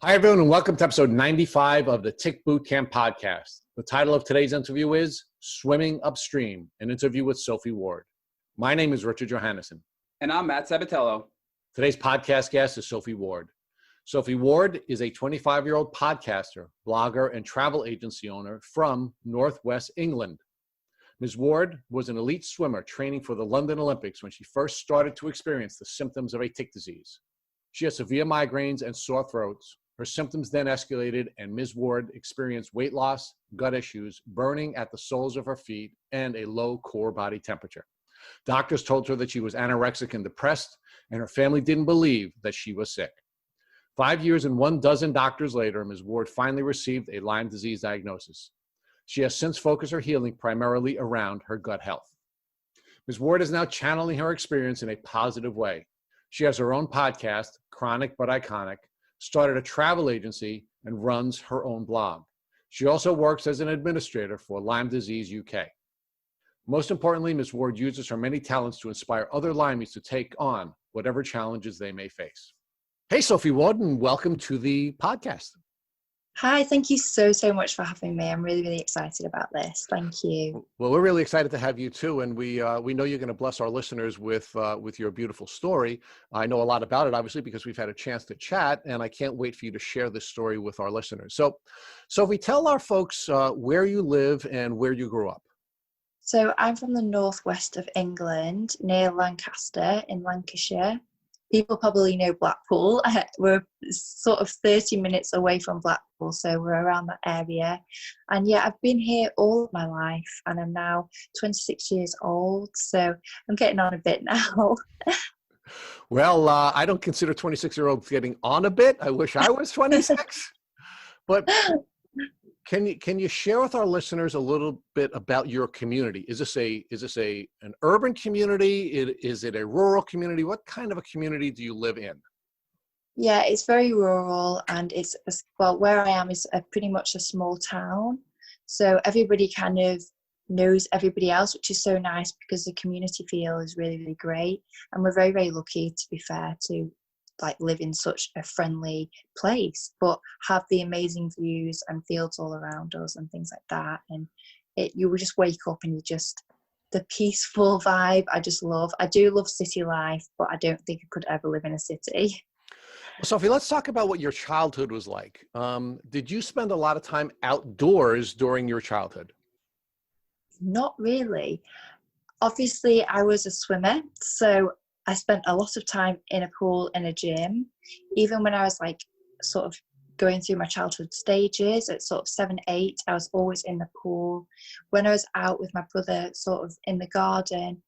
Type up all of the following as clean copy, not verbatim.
Hi, everyone, and welcome to episode 95 of the Tick Boot Camp podcast. The title of today's interview is Swimming Upstream, an interview with Sophie Ward. My name is Richard Johannesson. And I'm Matt Sabatello. Today's podcast guest is Sophie Ward. Sophie Ward is a 25-year-old podcaster, blogger, and travel agency owner from Northwest England. Ms. Ward was an elite swimmer training for the London Olympics when she first started to experience the symptoms of a tick disease. She had severe migraines and sore throats. Her symptoms then escalated, and Ms. Ward experienced weight loss, gut issues, burning at the soles of her feet, and a low core body temperature. Doctors told her that she was anorexic and depressed, and her family didn't believe that she was sick. 5 years and 12 doctors later, Ms. Ward finally received a Lyme disease diagnosis. She has since focused her healing primarily around her gut health. Ms. Ward is now channeling her experience in a positive way. She has her own podcast, Chronic But Iconic, started a travel agency, and runs her own blog. She also works as an administrator for Lyme Disease UK. Most importantly, Ms. Ward uses her many talents to inspire other Lymies to take on whatever challenges they may face. Hey, Sophie Ward, and welcome to the podcast. Hi, thank you so much for having me. I'm really excited about this. Thank you. Well, we're really excited to have you too, and we know you're going to bless our listeners with your beautiful story. I know a lot about it, obviously, because we've had a chance to chat, and I can't wait for you to share this story with our listeners. So if we tell our folks where you live and where you grew up. So I'm from the northwest of England, near Lancaster in Lancashire. People probably know Blackpool. We're sort of 30 minutes away from Blackpool, so we're around that area. And yeah, I've been here all of my life, and I'm now 26 years old, so I'm getting on a bit now. Well, I don't consider 26-year-olds getting on a bit. I wish I was 26. But can you share with our listeners a little bit about your community? Is this an urban community? Is it a rural community? What kind of a community do you live in? Yeah, it's very rural, and where I am is pretty much a small town. So everybody kind of knows everybody else, which is so nice because the community feel is really great. And we're very lucky, to be fair, to live in such a friendly place, but have the amazing views and fields all around us and things like that. And you will just wake up and the peaceful vibe I just love. I do love city life, but I don't think I could ever live in a city. Well, Sophie, let's talk about what your childhood was like. Did you spend a lot of time outdoors during your childhood? Not really. Obviously, I was a swimmer, so I spent a lot of time in a pool in a gym. Even when I was sort of going through my childhood stages at sort of 7, 8, I was always in the pool. When I was out with my brother sort of in the garden,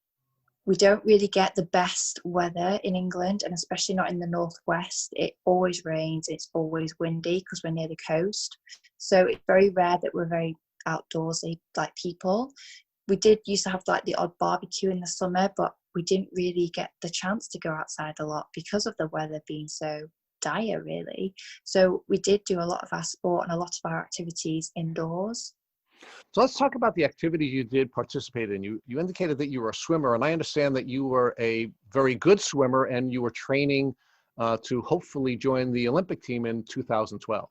we don't really get the best weather in England, and especially not in the northwest. It always rains, it's always windy because we're near the coast. So it's very rare that we're very outdoorsy people. We did used to have the odd barbecue in the summer, but we didn't really get the chance to go outside a lot because of the weather being so dire, really. So we did do a lot of our sport and a lot of our activities indoors. So let's talk about the activities you did participate in. You indicated that you were a swimmer, and I understand that you were a very good swimmer and you were training to hopefully join the Olympic team in 2012.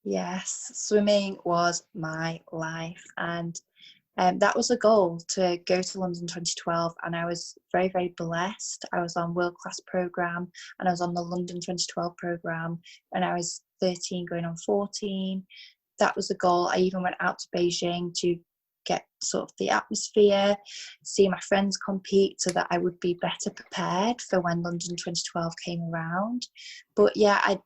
Yes, swimming was my life, and that was a goal, to go to London 2012, and I was very blessed. I was on world class programme, and I was on the London 2012 programme, and I was 13 going on 14. That was the goal. I even went out to Beijing to get sort of the atmosphere, see my friends compete so that I would be better prepared for when London 2012 came around. But yeah, I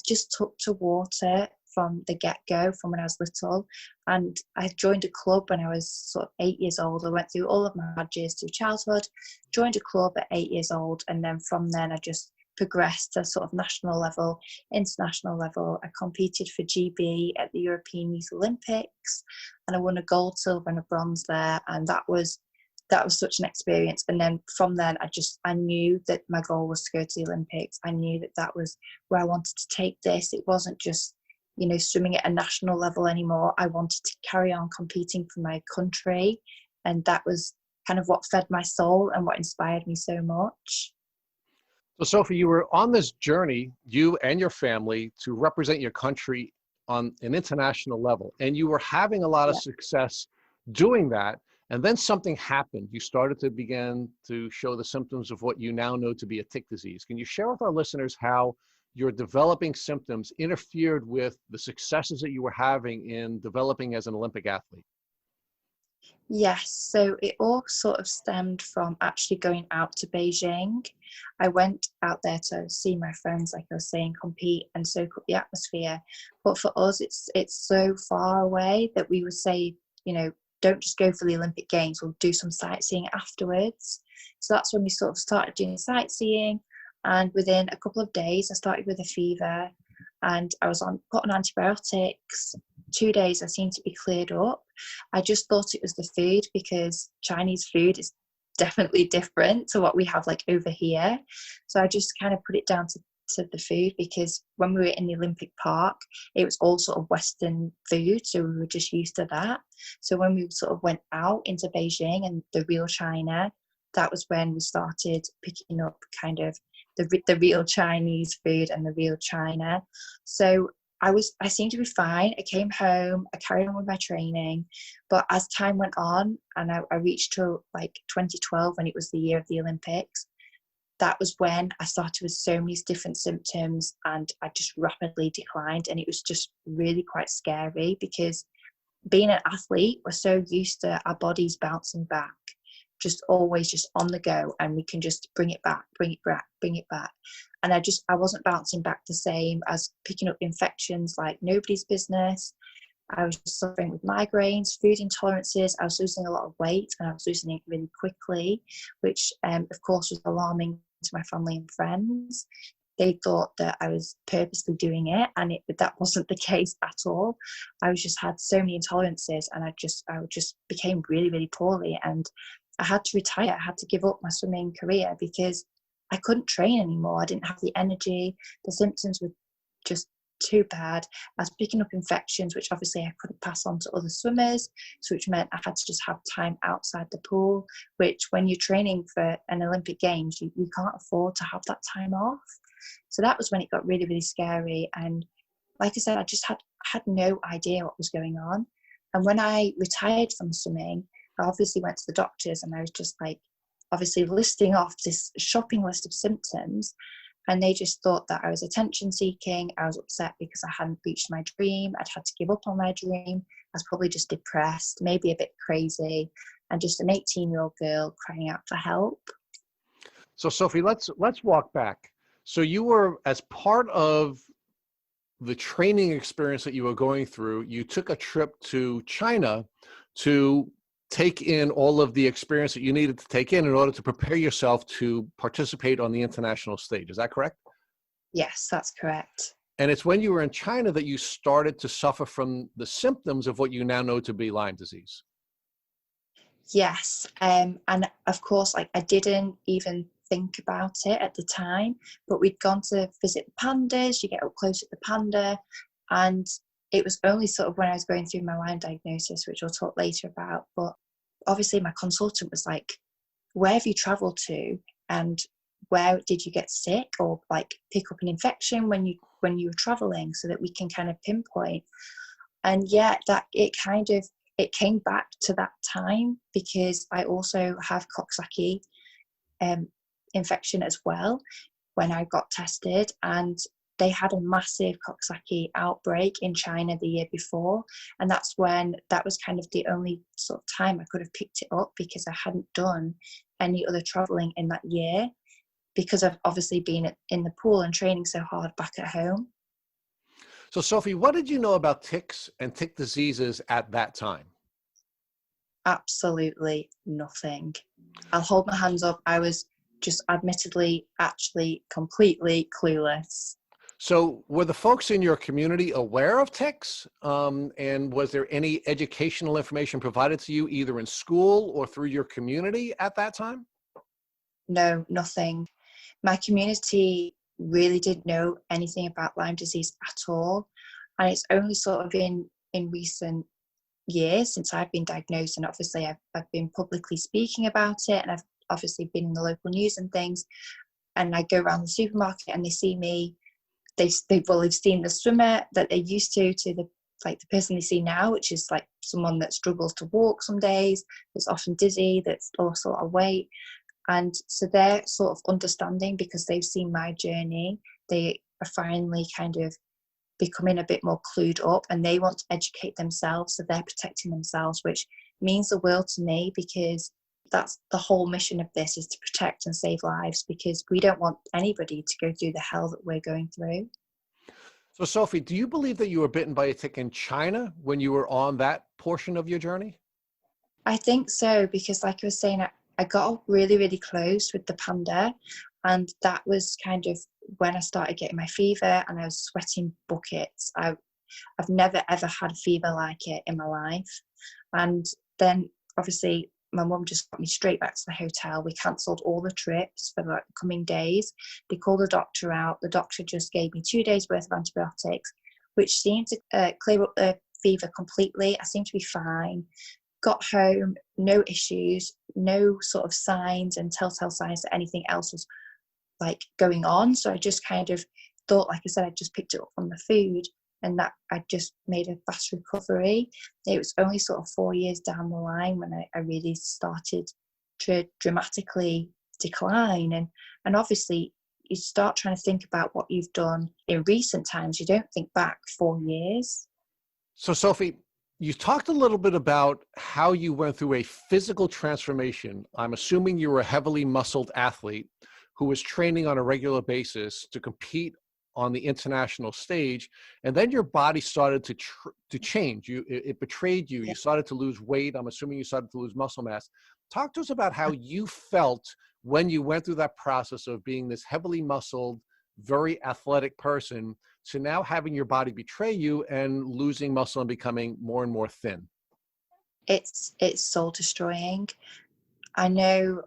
just took to water from the get-go, from when I was little, and I joined a club when I was sort of 8 years old. I went through all of my badges through childhood, joined a club at 8 years old, and then from then I just progressed to sort of national level, international level. I competed for GB at the European Youth Olympics, and I won a gold, silver and a bronze there, and that was such an experience. And then from then I knew that my goal was to go to the Olympics. I knew that was where I wanted to take this. It wasn't just swimming at a national level anymore. I wanted to carry on competing for my country, and that was kind of what fed my soul and what inspired me so much. So, Sophie, you were on this journey, you and your family, to represent your country on an international level, and you were having a lot of Yeah. success doing that. And then something happened. You started to begin to show the symptoms of what you now know to be a tick disease. Can you share with our listeners how your developing symptoms interfered with the successes that you were having in developing as an Olympic athlete? Yes, so it all sort of stemmed from actually going out to Beijing. I went out there to see my friends, like I was saying, compete and soak up the atmosphere. But for us, it's so far away that we would say, you know, don't just go for the Olympic Games, we'll do some sightseeing afterwards. So that's when we sort of started doing sightseeing. And within a couple of days, I started with a fever and I was put on antibiotics. 2 days, I seemed to be cleared up. I just thought it was the food because Chinese food is definitely different to what we have like over here. So I just kind of put it down to the food because when we were in the Olympic Park, it was all sort of Western food. So we were just used to that. So when we sort of went out into Beijing and the real China, that was when we started picking up kind of the real Chinese food and the real China. So I seemed to be fine. I came home, I carried on with my training, but as time went on and I reached to like 2012 when it was the year of the Olympics, that was when I started with so many different symptoms and I just rapidly declined, and it was just really quite scary because being an athlete, we're so used to our bodies bouncing back, just always just on the go, and we can just bring it back. And I wasn't bouncing back the same. As picking up infections like nobody's business. I was just suffering with migraines, food intolerances. I was losing a lot of weight and I was losing it really quickly, which of course was alarming to my family and friends. They thought that I was purposely doing it, and that wasn't the case at all. I was just had so many intolerances, and I just became really, really poorly, and I had to retire. I had to give up my swimming career because I couldn't train anymore. I didn't have the energy. The symptoms were just too bad. I was picking up infections, which obviously I couldn't pass on to other swimmers, so which meant I had to just have time outside the pool, which when you're training for an Olympic Games, you can't afford to have that time off. So that was when it got really, really scary. And like I said, I just had no idea what was going on. And when I retired from swimming, I obviously went to the doctors and I was just like, obviously listing off this shopping list of symptoms, and they just thought that I was attention seeking. I was upset because I hadn't reached my dream. I'd had to give up on my dream. I was probably just depressed, maybe a bit crazy, and just an 18-year-old girl crying out for help. So, Sophie, let's walk back. So you were, as part of the training experience that you were going through, you took a trip to China to take in all of the experience that you needed to take in order to prepare yourself to participate on the international stage. Is that correct? Yes, that's correct. And it's when you were in China that you started to suffer from the symptoms of what you now know to be Lyme disease. Yes, and of course, like I didn't even think about it at the time, but we'd gone to visit the pandas. You get up close at the panda, and it was only sort of when I was going through my Lyme diagnosis, which we'll talk later about. But obviously, my consultant was like, "Where have you travelled to, and where did you get sick or like pick up an infection when you were travelling, so that we can kind of pinpoint." And yeah, that it came back to that time because I also have Coxsackie infection as well when I got tested, and they had a massive Coxsackie outbreak in China the year before, and that was kind of the only sort of time I could have picked it up because I hadn't done any other traveling in that year because I've obviously been in the pool and training so hard back at home. So, Sophie, what did you know about ticks and tick diseases at that time? Absolutely nothing. I'll hold my hands up. I was just admittedly actually completely clueless. So were the folks in your community aware of ticks? And was there any educational information provided to you either in school or through your community at that time? No, nothing. My community really didn't know anything about Lyme disease at all. And it's only sort of in recent years since I've been diagnosed, and obviously I've been publicly speaking about it, and I've obviously been in the local news and things. and I go around the supermarket and they see me, they've seen the swimmer that they're used to the person they see now, which is like someone that struggles to walk some days, that's often dizzy, that's lost a lot of weight. And so they're sort of understanding because they've seen my journey. They are finally kind of becoming a bit more clued up, and they want to educate themselves, so they're protecting themselves, which means the world to me, because that's the whole mission of this, is to protect and save lives, because we don't want anybody to go through the hell that we're going through. So Sophie, do you believe that you were bitten by a tick in China when you were on that portion of your journey? I think so, because like I was saying, I got really, really close with the panda, and that was kind of when I started getting my fever and I was sweating buckets. I've never ever had a fever like it in my life. And then obviously my mum just got me straight back to the hotel. We cancelled all the trips for the coming days. They called the doctor out. The doctor just gave me 2 days worth of antibiotics, which seemed to clear up the fever completely. I seemed to be fine. Got home, no issues, no sort of signs and telltale signs that anything else was like going on. So I just kind of thought, like I said, I just picked it up from the food, and that I just made a fast recovery. It was only sort of 4 years down the line when I really started to dramatically decline. And obviously you start trying to think about what you've done in recent times. You don't think back 4 years. So Sophie, you talked a little bit about how you went through a physical transformation. I'm assuming you were a heavily muscled athlete who was training on a regular basis to compete on the international stage, and then your body started to change. It betrayed you. You started to lose weight. I'm assuming you started to lose muscle mass. Talk to us about how you felt when you went through that process of being this heavily muscled, very athletic person to now having your body betray you and losing muscle and becoming more and more thin. It's soul destroying. I know,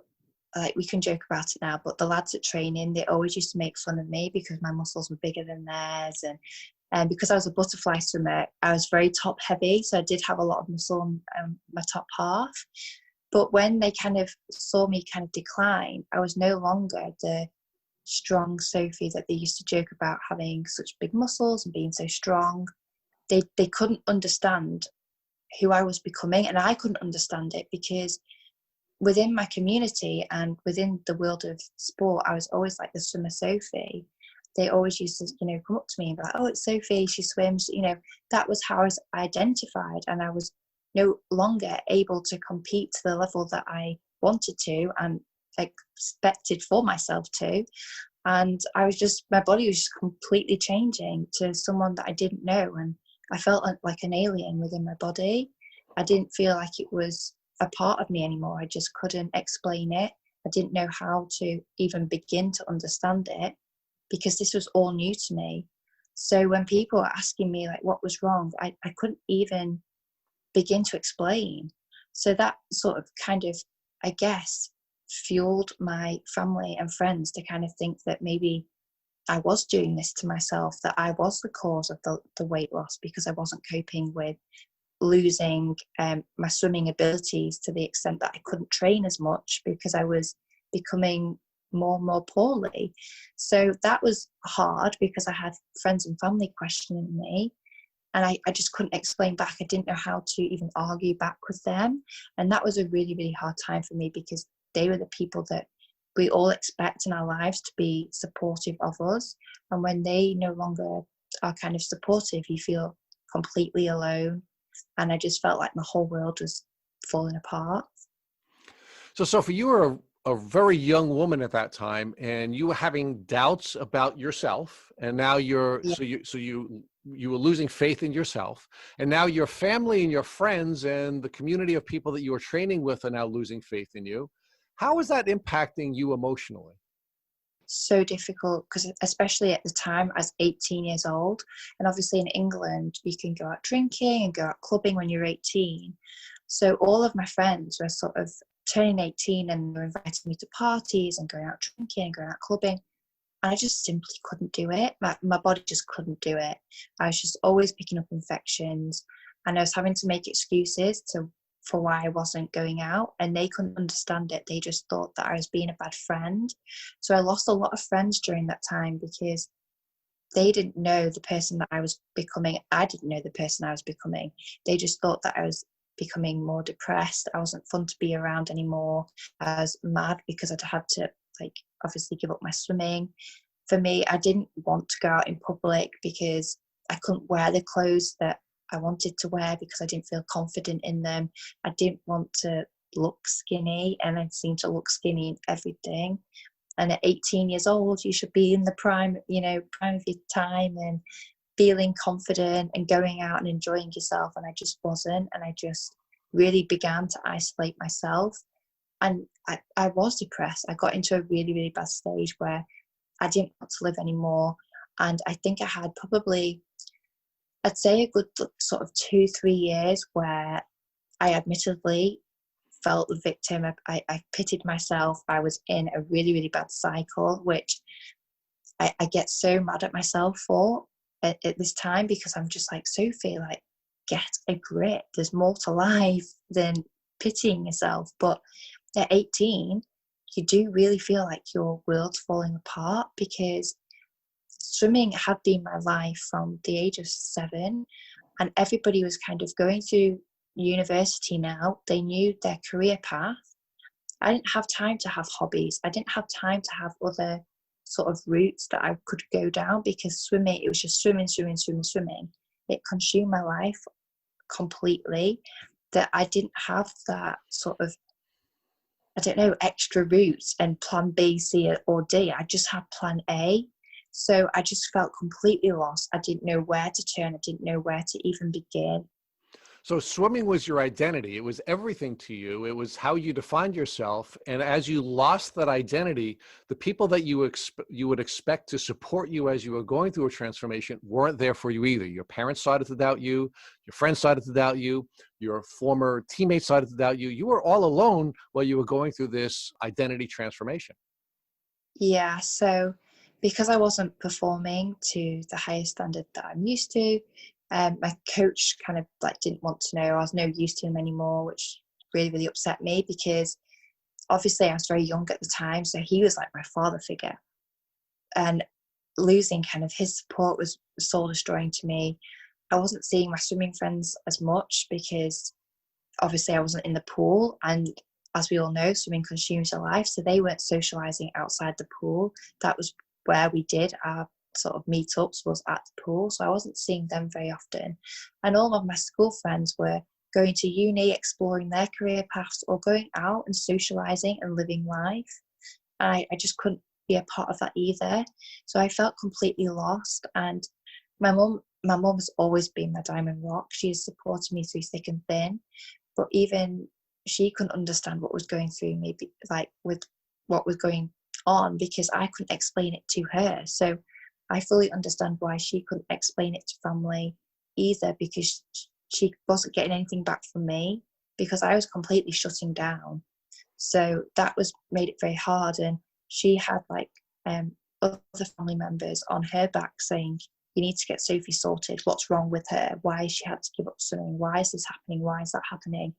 like, we can joke about it now, but the lads at training, they always used to make fun of me because my muscles were bigger than theirs, and because I was a butterfly swimmer, I was very top heavy, so I did have a lot of muscle on my top half. But when they kind of saw me kind of decline, I was no longer the strong Sophie that they used to joke about, having such big muscles and being so strong. They couldn't understand who I was becoming, and I couldn't understand it, because within my community and within the world of sport, I was always like the swimmer Sophie. They always used to, come up to me and be like, "Oh, it's Sophie, she swims." That was how I was identified, and I was no longer able to compete to the level that I wanted to and expected for myself to. And my body was just completely changing to someone that I didn't know, and I felt like an alien within my body. I didn't feel like it was a part of me anymore. I just couldn't explain it. I didn't know how to even begin to understand it, because this was all new to me. So when people were asking me like what was wrong, I couldn't even begin to explain. So that sort of kind of, I guess, fueled my family and friends to kind of think that maybe I was doing this to myself, that I was the cause of the weight loss, because I wasn't coping with losing my swimming abilities to the extent that I couldn't train as much because I was becoming more and more poorly. So that was hard, because I had friends and family questioning me, and I just couldn't explain back. I didn't know how to even argue back with them. And that was a really, really hard time for me, because they were the people that we all expect in our lives to be supportive of us. And when they no longer are kind of supportive, you feel completely alone. And I just felt like my whole world was falling apart. So Sophie, you were a very young woman at that time, and you were having doubts about yourself, and now you were losing faith in yourself, and now your family and your friends and the community of people that you were training with are now losing faith in you. How is that impacting you emotionally? So difficult, because especially at the time, I was 18 years old, and obviously in England you can go out drinking and go out clubbing when you're 18. So all of my friends were sort of turning 18 and were inviting me to parties and going out drinking and going out clubbing, and I just simply couldn't do it. My body just couldn't do it. I was just always picking up infections, and I was having to make excuses to for why I wasn't going out, and they couldn't understand it. They just thought that I was being a bad friend. So I lost a lot of friends during that time because they didn't know the person that I was becoming. I didn't know the person I was becoming. They just thought that I was becoming more depressed. I wasn't fun to be around anymore. I was mad because I'd had to, like, obviously give up my swimming. For me, I didn't want to go out in public because I couldn't wear the clothes that I wanted to wear because I didn't feel confident in them. I didn't want to look skinny, and I seemed to look skinny in everything. And at 18 years old, you should be in the prime, prime of your time and feeling confident and going out and enjoying yourself. And I just wasn't. And I just really began to isolate myself. And I was depressed. I got into a really, really bad stage where I didn't want to live anymore. And I think I had probably, I'd say, a good sort of 2-3 years where I admittedly felt the victim. I pitied myself. I was in a really, really bad cycle, which I get so mad at myself for at this time, because I'm just like, Sophie, like, get a grip. There's more to life than pitying yourself. But at 18, you do really feel like your world's falling apart, because swimming had been my life from the age of 7, and everybody was kind of going through university now. They knew their career path. I didn't have time to have hobbies. I didn't have time to have other sort of routes that I could go down, because swimming, it was just swimming. It consumed my life completely, that I didn't have that sort of, I don't know, extra routes and plan B, C or D. I just had plan A. So I just felt completely lost. I didn't know where to turn. I didn't know where to even begin. So swimming was your identity. It was everything to you. It was how you defined yourself. And as you lost that identity, the people that you would expect to support you as you were going through a transformation weren't there for you either. Your parents started to doubt you. Your friends started to doubt you. Your former teammates started to doubt you. You were all alone while you were going through this identity transformation. Yeah, so because I wasn't performing to the highest standard that I'm used to, my coach kind of like didn't want to know. I was no use to him anymore, which really, really upset me, because obviously I was very young at the time. So he was like my father figure, and losing kind of his support was soul destroying to me. I wasn't seeing my swimming friends as much because obviously I wasn't in the pool, and as we all know, swimming consumes your life. So they weren't socializing outside the pool. That was where we did our sort of meetups, was at the pool. So I wasn't seeing them very often. And all of my school friends were going to uni, exploring their career paths, or going out and socializing and living life. I just couldn't be a part of that either. So I felt completely lost. And my mum has always been my diamond rock. She has supported me through thick and thin. But even she couldn't understand what was going through me, like with what was going on, because I couldn't explain it to her. So I fully understand why she couldn't explain it to family either, because she wasn't getting anything back from me, because I was completely shutting down. So that made it very hard. And she had like other family members on her back saying, you need to get Sophie sorted. What's wrong with her? Why has she had to give up swimming? Why is this happening? Why is that happening?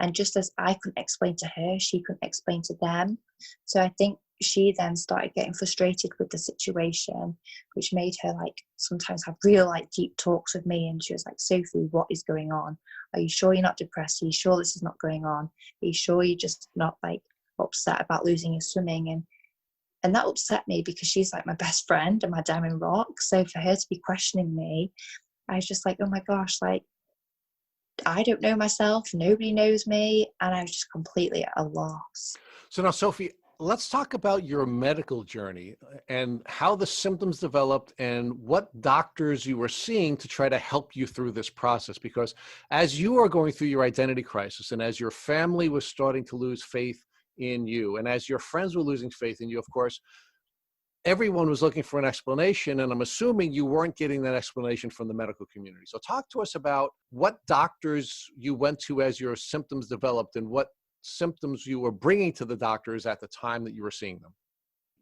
And just as I couldn't explain to her, she couldn't explain to them. So I think she then started getting frustrated with the situation, which made her like sometimes have real like deep talks with me. And she was like, Sophie, what is going on? Are you sure you're not depressed? Are you sure this is not going on? Are you sure you're just not like upset about losing your swimming? And that upset me, because she's like my best friend and my diamond rock. So for her to be questioning me, I was just like, oh my gosh, like, I don't know myself, nobody knows me, and I was just completely at a loss. So now, Sophie, let's talk about your medical journey and how the symptoms developed and what doctors you were seeing to try to help you through this process. Because as you are going through your identity crisis, and as your family was starting to lose faith in you, and as your friends were losing faith in you, of course, everyone was looking for an explanation, and I'm assuming you weren't getting that explanation from the medical community. So talk to us about what doctors you went to as your symptoms developed, and what symptoms you were bringing to the doctors at the time that you were seeing them.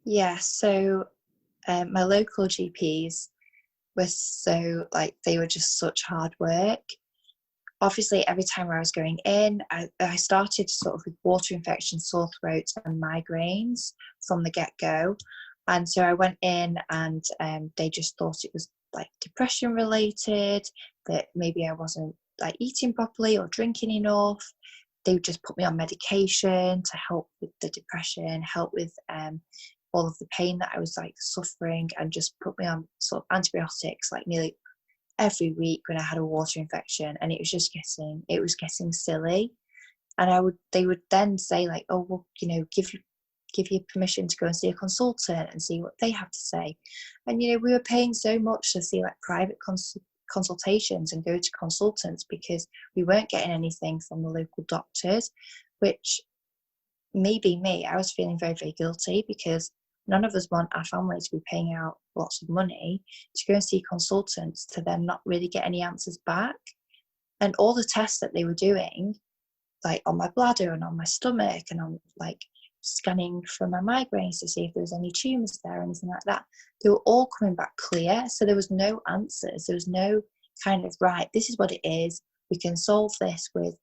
Yeah, so my local GPs were so, like, they were just such hard work. obviously every time I was going in, I started sort of with water infection, sore throats and migraines from the get-go. And so I went in and they just thought it was like depression related, that maybe I wasn't like eating properly or drinking enough. They would just put me on medication to help with the depression, help with all of the pain that I was like suffering, and just put me on sort of antibiotics like nearly every week when I had a water infection. And it was getting silly. And they would then say like, oh, well, you know, give you permission to go and see a consultant and see what they have to say. And, you know, we were paying so much to see like private consultations and go to consultants because we weren't getting anything from the local doctors, which maybe I was feeling very, very guilty because none of us want our family to be paying out lots of money to go and see consultants to then not really get any answers back. And all the tests that they were doing, like on my bladder and on my stomach and on like scanning for my migraines to see if there was any tumours there or anything like that, they were all coming back clear. So there was no answers. There was no kind of, right, this is what it is. We can solve this with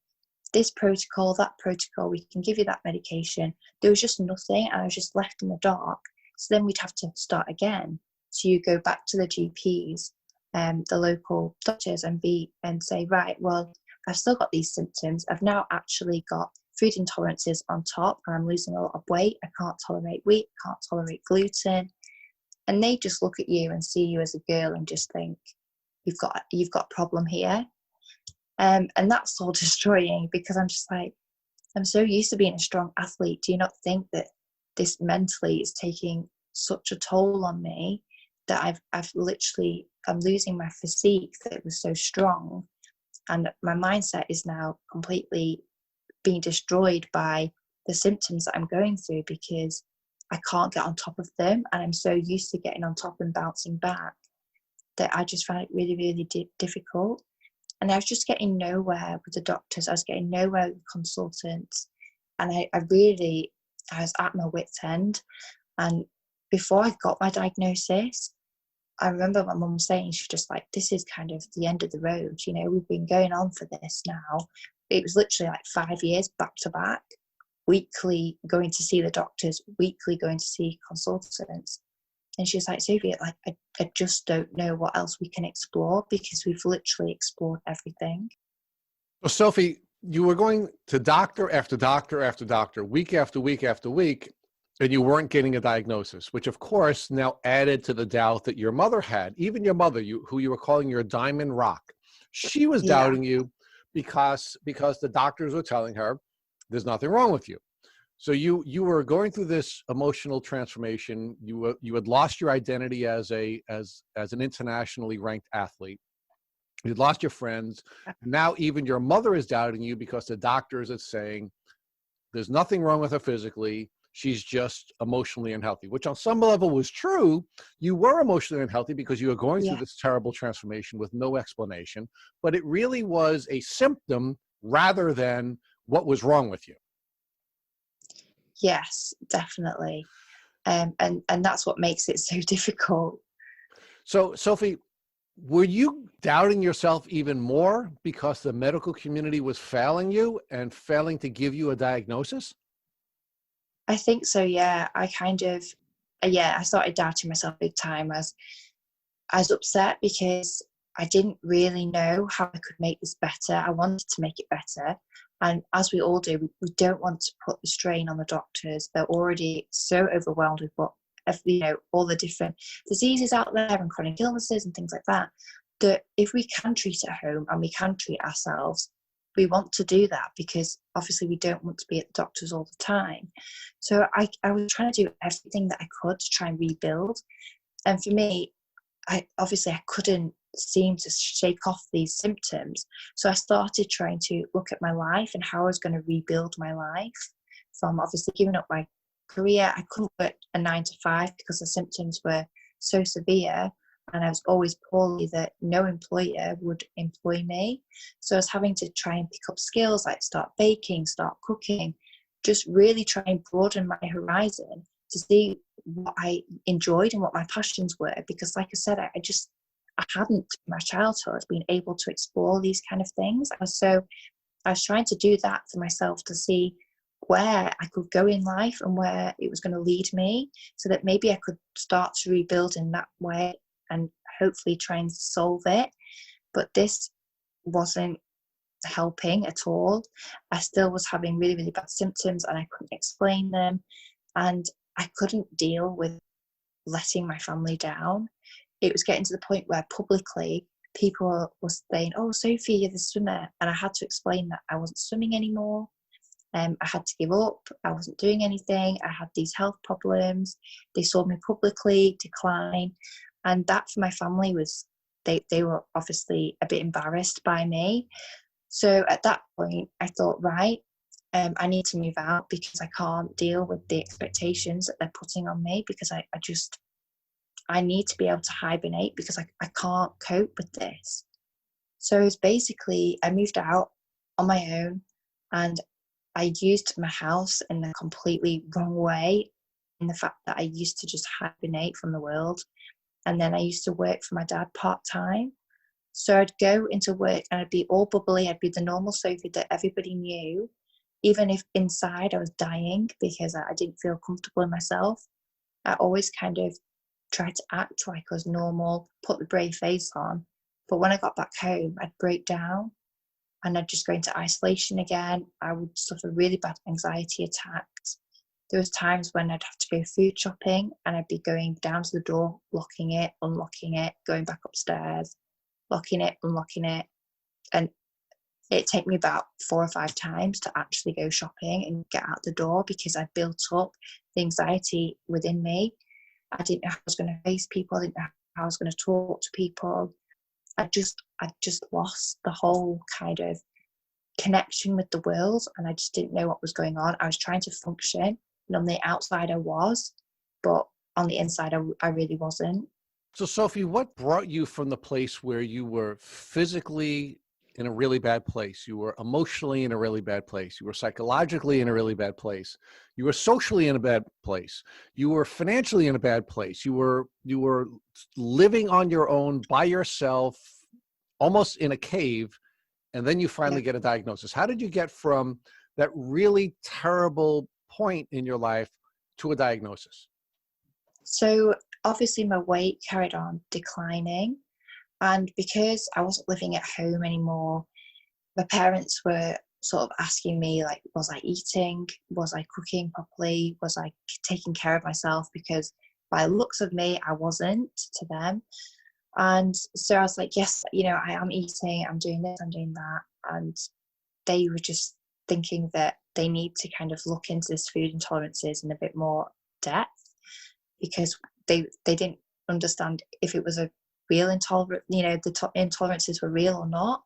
this protocol, that protocol. We can give you that medication. There was just nothing. And I was just left in the dark. So then we'd have to start again. So you go back to the GPs, the local doctors, and say, right, well, I've still got these symptoms. I've now actually got food intolerances on top, and I'm losing a lot of weight. I can't tolerate wheat, can't tolerate gluten. And they just look at you and see you as a girl and just think, you've got a problem here. And that's soul destroying, because I'm just like, I'm so used to being a strong athlete. Do you not think that this mentally is taking such a toll on me that I'm losing my physique that was so strong, and my mindset is now completely being destroyed by the symptoms that I'm going through because I can't get on top of them, and I'm so used to getting on top and bouncing back that I just found it really, really difficult. And I was just getting nowhere with the doctors. I was getting nowhere with consultants, and I was at my wit's end. And before I got my diagnosis, I remember my mum saying, she's just like, this is kind of the end of the road. You know, we've been going on for this now. It was literally like 5 years back to back, weekly going to see the doctors, weekly going to see consultants. And she's like, Sophie, like, I just don't know what else we can explore because we've literally explored everything. So Sophie, you were going to doctor after doctor after doctor, week after week after week, and you weren't getting a diagnosis, which of course now added to the doubt that your mother had. Even your mother, who you were calling your diamond rock, she was doubting you because the doctors were telling her there's nothing wrong with you. So you were going through this emotional transformation. You had lost your identity as an internationally ranked athlete. You'd lost your friends. Now even your mother is doubting you because the doctors are saying there's nothing wrong with her physically. She's just emotionally unhealthy, which on some level was true. You were emotionally unhealthy because you were going through this terrible transformation with no explanation, but it really was a symptom rather than what was wrong with you. Yes, definitely. And that's what makes it so difficult. So, Sophie, were you doubting yourself even more because the medical community was failing you and failing to give you a diagnosis? I think so, yeah. I started doubting myself big time. I was upset because I didn't really know how I could make this better. I wanted to make it better. And as we all do, we don't want to put the strain on the doctors. They're already so overwhelmed with all the different diseases out there and chronic illnesses and things like that, that if we can treat at home and we can treat ourselves, we want to do that because obviously we don't want to be at the doctors all the time. So I was trying to do everything that I could to try and rebuild. And for me, I couldn't seem to shake off these symptoms. So I started trying to look at my life and how I was going to rebuild my life from obviously giving up my career. I couldn't work a 9 to 5 because the symptoms were so severe and I was always poorly that no employer would employ me. So I was having to try and pick up skills like start baking, start cooking, just really try and broaden my horizon to see what I enjoyed and what my passions were. Because like I said, I hadn't in my childhood been able to explore these kind of things. I was trying to do that for myself, to see where I could go in life and where it was going to lead me, so that maybe I could start to rebuild in that way and hopefully try and solve it. But this wasn't helping at all. I still was having really, really bad symptoms and I couldn't explain them. And I couldn't deal with letting my family down. It was getting to the point where publicly people were saying, "Oh, Sophie, you're the swimmer." And I had to explain that I wasn't swimming anymore. I had to give up. I wasn't doing anything. I had these health problems. They saw me publicly decline. And that for my family was, they were obviously a bit embarrassed by me. So at that point, I thought, right, I need to move out because I can't deal with the expectations that they're putting on me, because I need to be able to hibernate because I can't cope with this. So it's basically, I moved out on my own and I used my house in a completely wrong way, in the fact that I used to just hibernate from the world. And then I used to work for my dad part-time. So I'd go into work and I'd be all bubbly. I'd be the normal Sophie that everybody knew, even if inside I was dying because I didn't feel comfortable in myself. I always kind of tried to act like I was normal, put the brave face on. But when I got back home, I'd break down and I'd just go into isolation again. I would suffer really bad anxiety attacks. There was times when I'd have to go food shopping and I'd be going down to the door, locking it, unlocking it, going back upstairs, locking it, unlocking it. And it'd take me about 4 or 5 times to actually go shopping and get out the door, because I built up the anxiety within me. I didn't know how I was going to face people. I didn't know how I was going to talk to people. I just lost the whole kind of connection with the world, and I just didn't know what was going on. I was trying to function, and on the outside I was, but on the inside I really wasn't. So Sophie, what brought you from the place where you were physically in a really bad place, you were emotionally in a really bad place, you were psychologically in a really bad place, you were socially in a bad place, you were financially in a bad place, you were living on your own by yourself, almost in a cave, and then you finally get a diagnosis? How did you get from that really terrible point in your life to a diagnosis? So obviously my weight carried on declining, and because I wasn't living at home anymore, my parents were sort of asking me, like, was I eating? Was I cooking properly? Was I taking care of myself? Because by the looks of me, I wasn't to them. And so I was like, yes, I am eating, I'm doing this, I'm doing that. And they were just thinking that they need to kind of look into this food intolerances in a bit more depth, because they didn't understand if it was a real intolerance, the intolerances were real or not.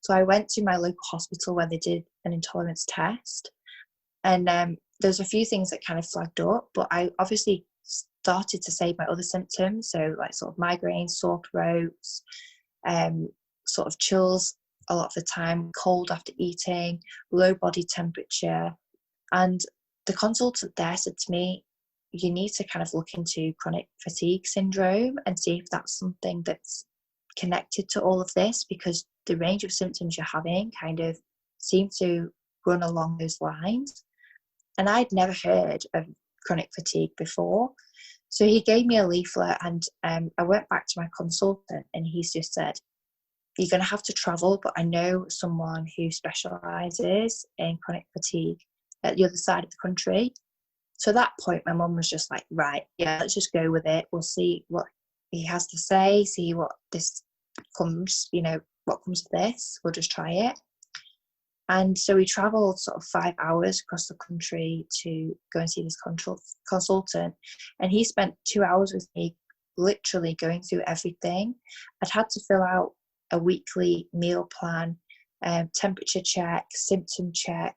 So I went to my local hospital where they did an intolerance test, and there's a few things that kind of flagged up, but I obviously started to say my other symptoms, so like sort of migraines, sore throats, sort of chills a lot of the time, cold after eating, low body temperature. And the consultant there said to me, you need to kind of look into chronic fatigue syndrome and see if that's something that's connected to all of this, because the range of symptoms you're having kind of seem to run along those lines. And I'd never heard of chronic fatigue before. So he gave me a leaflet, and I went back to my consultant, and he's just said, you're going to have to travel, but I know someone who specialises in chronic fatigue at the other side of the country. So at that point, my mum was just like, right, yeah, let's just go with it. We'll see what he has to say, see what this comes, what comes of this. We'll just try it. And so we travelled sort of 5 hours across the country to go and see this consultant. And he spent 2 hours with me, literally going through everything. I'd had to fill out a weekly meal plan, temperature check, symptom check,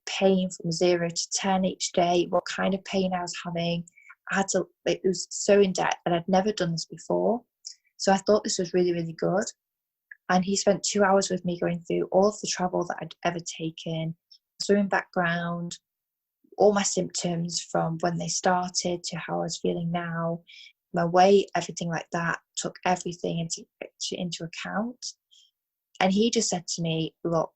pain from 0 to 10 each day, what kind of pain I was having. It was so in depth, and I'd never done this before. So I thought this was really, really good. And he spent 2 hours with me going through all of the travel that I'd ever taken, swimming background, all my symptoms from when they started to how I was feeling now. my weight, everything like that, took everything into account. And he just said to me, look,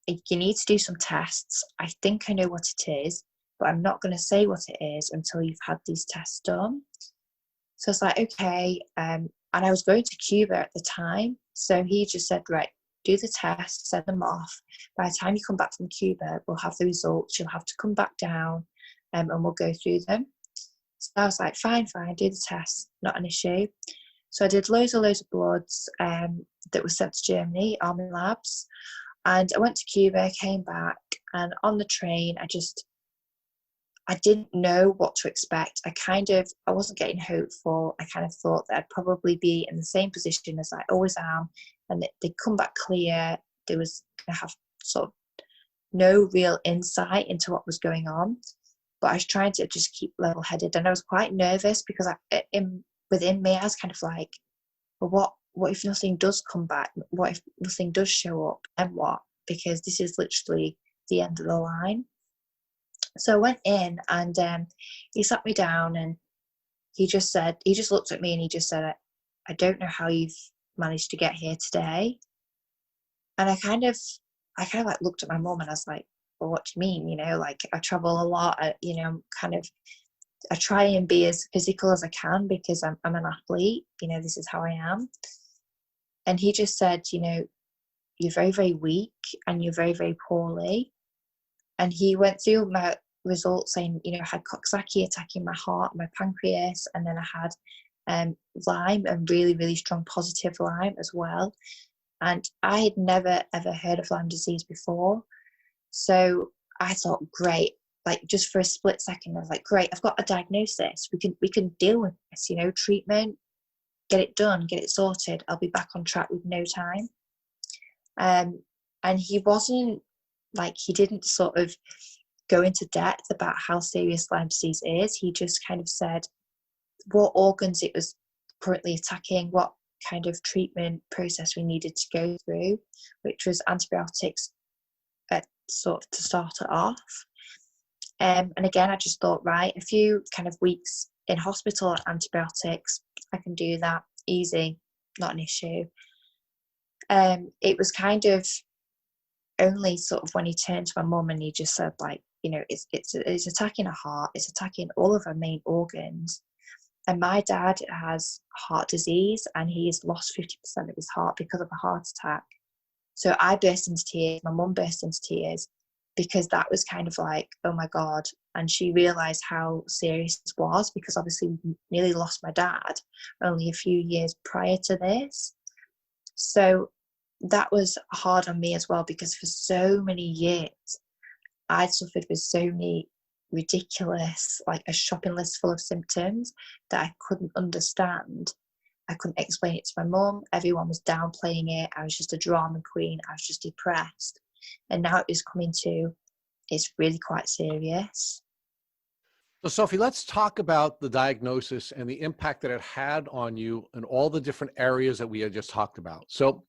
you need to do some tests. I think I know what it is, but I'm not going to say what it is until you've had these tests done. So I was like, okay. And I was going to Cuba at the time. So he just said, right, do the tests, send them off. By the time you come back from Cuba, we'll have the results. You'll have to come back down and we'll go through them. So I was like, fine, do the tests, not an issue. So I did loads of bloods that were sent to Germany, Army labs. And I went to Cuba, came back, and on the train, I didn't know what to expect. I wasn't getting hopeful. I kind of thought that I'd probably be in the same position as I always am, and that they'd come back clear. There was going to have sort of no real insight into what was going on. But I was trying to just keep level-headed, and I was quite nervous because within me, I was kind of like, well, what if nothing does come back? What if nothing does show up? And what? Because this is literally the end of the line. So I went in, and he sat me down, and he just looked at me, and he just said, I don't know how you've managed to get here today. And I kind of like looked at my mum, and I was like, well, what do you mean? You know, like, I travel a lot, I try and be as physical as I can because I'm an athlete, you know, this is how I am. And he just said, you know, you're very, very weak and you're very, very poorly. And he went through my results saying, you know, I had Coxsackie attacking my heart, my pancreas, and then I had Lyme, and really, really strong positive Lyme as well. And I had never, ever heard of Lyme disease before. So I thought, great, like, just for a split second, I was like, great, I've got a diagnosis. We can deal with this, you know, treatment, get it done, get it sorted. I'll be back on track with no time. And he wasn't like, he didn't sort of go into depth about how serious Lyme disease is. He just kind of said what organs it was currently attacking, what kind of treatment process we needed to go through, which was antibiotics sort of to start it off. And again, I just thought, right, a few kind of weeks in hospital, antibiotics, I can do that, easy, not an issue. It was kind of only sort of when he turned to my mum and he just said, like, you know, it's attacking her heart, it's attacking all of her main organs. And my dad has heart disease, and he's lost 50% of his heart because of a heart attack. So I burst into tears, my mum burst into tears, because that was kind of like, oh my God. And she realised how serious it was, because obviously we nearly lost my dad only a few years prior to this. So that was hard on me as well, because for so many years I'd suffered with so many ridiculous, like a shopping list full of symptoms that I couldn't understand. I couldn't explain it to my mum. Everyone was downplaying it. I was just a drama queen. I was just depressed. And now it is coming to, it's really quite serious. So Sophie, let's talk about the diagnosis and the impact that it had on you in all the different areas that we had just talked about. So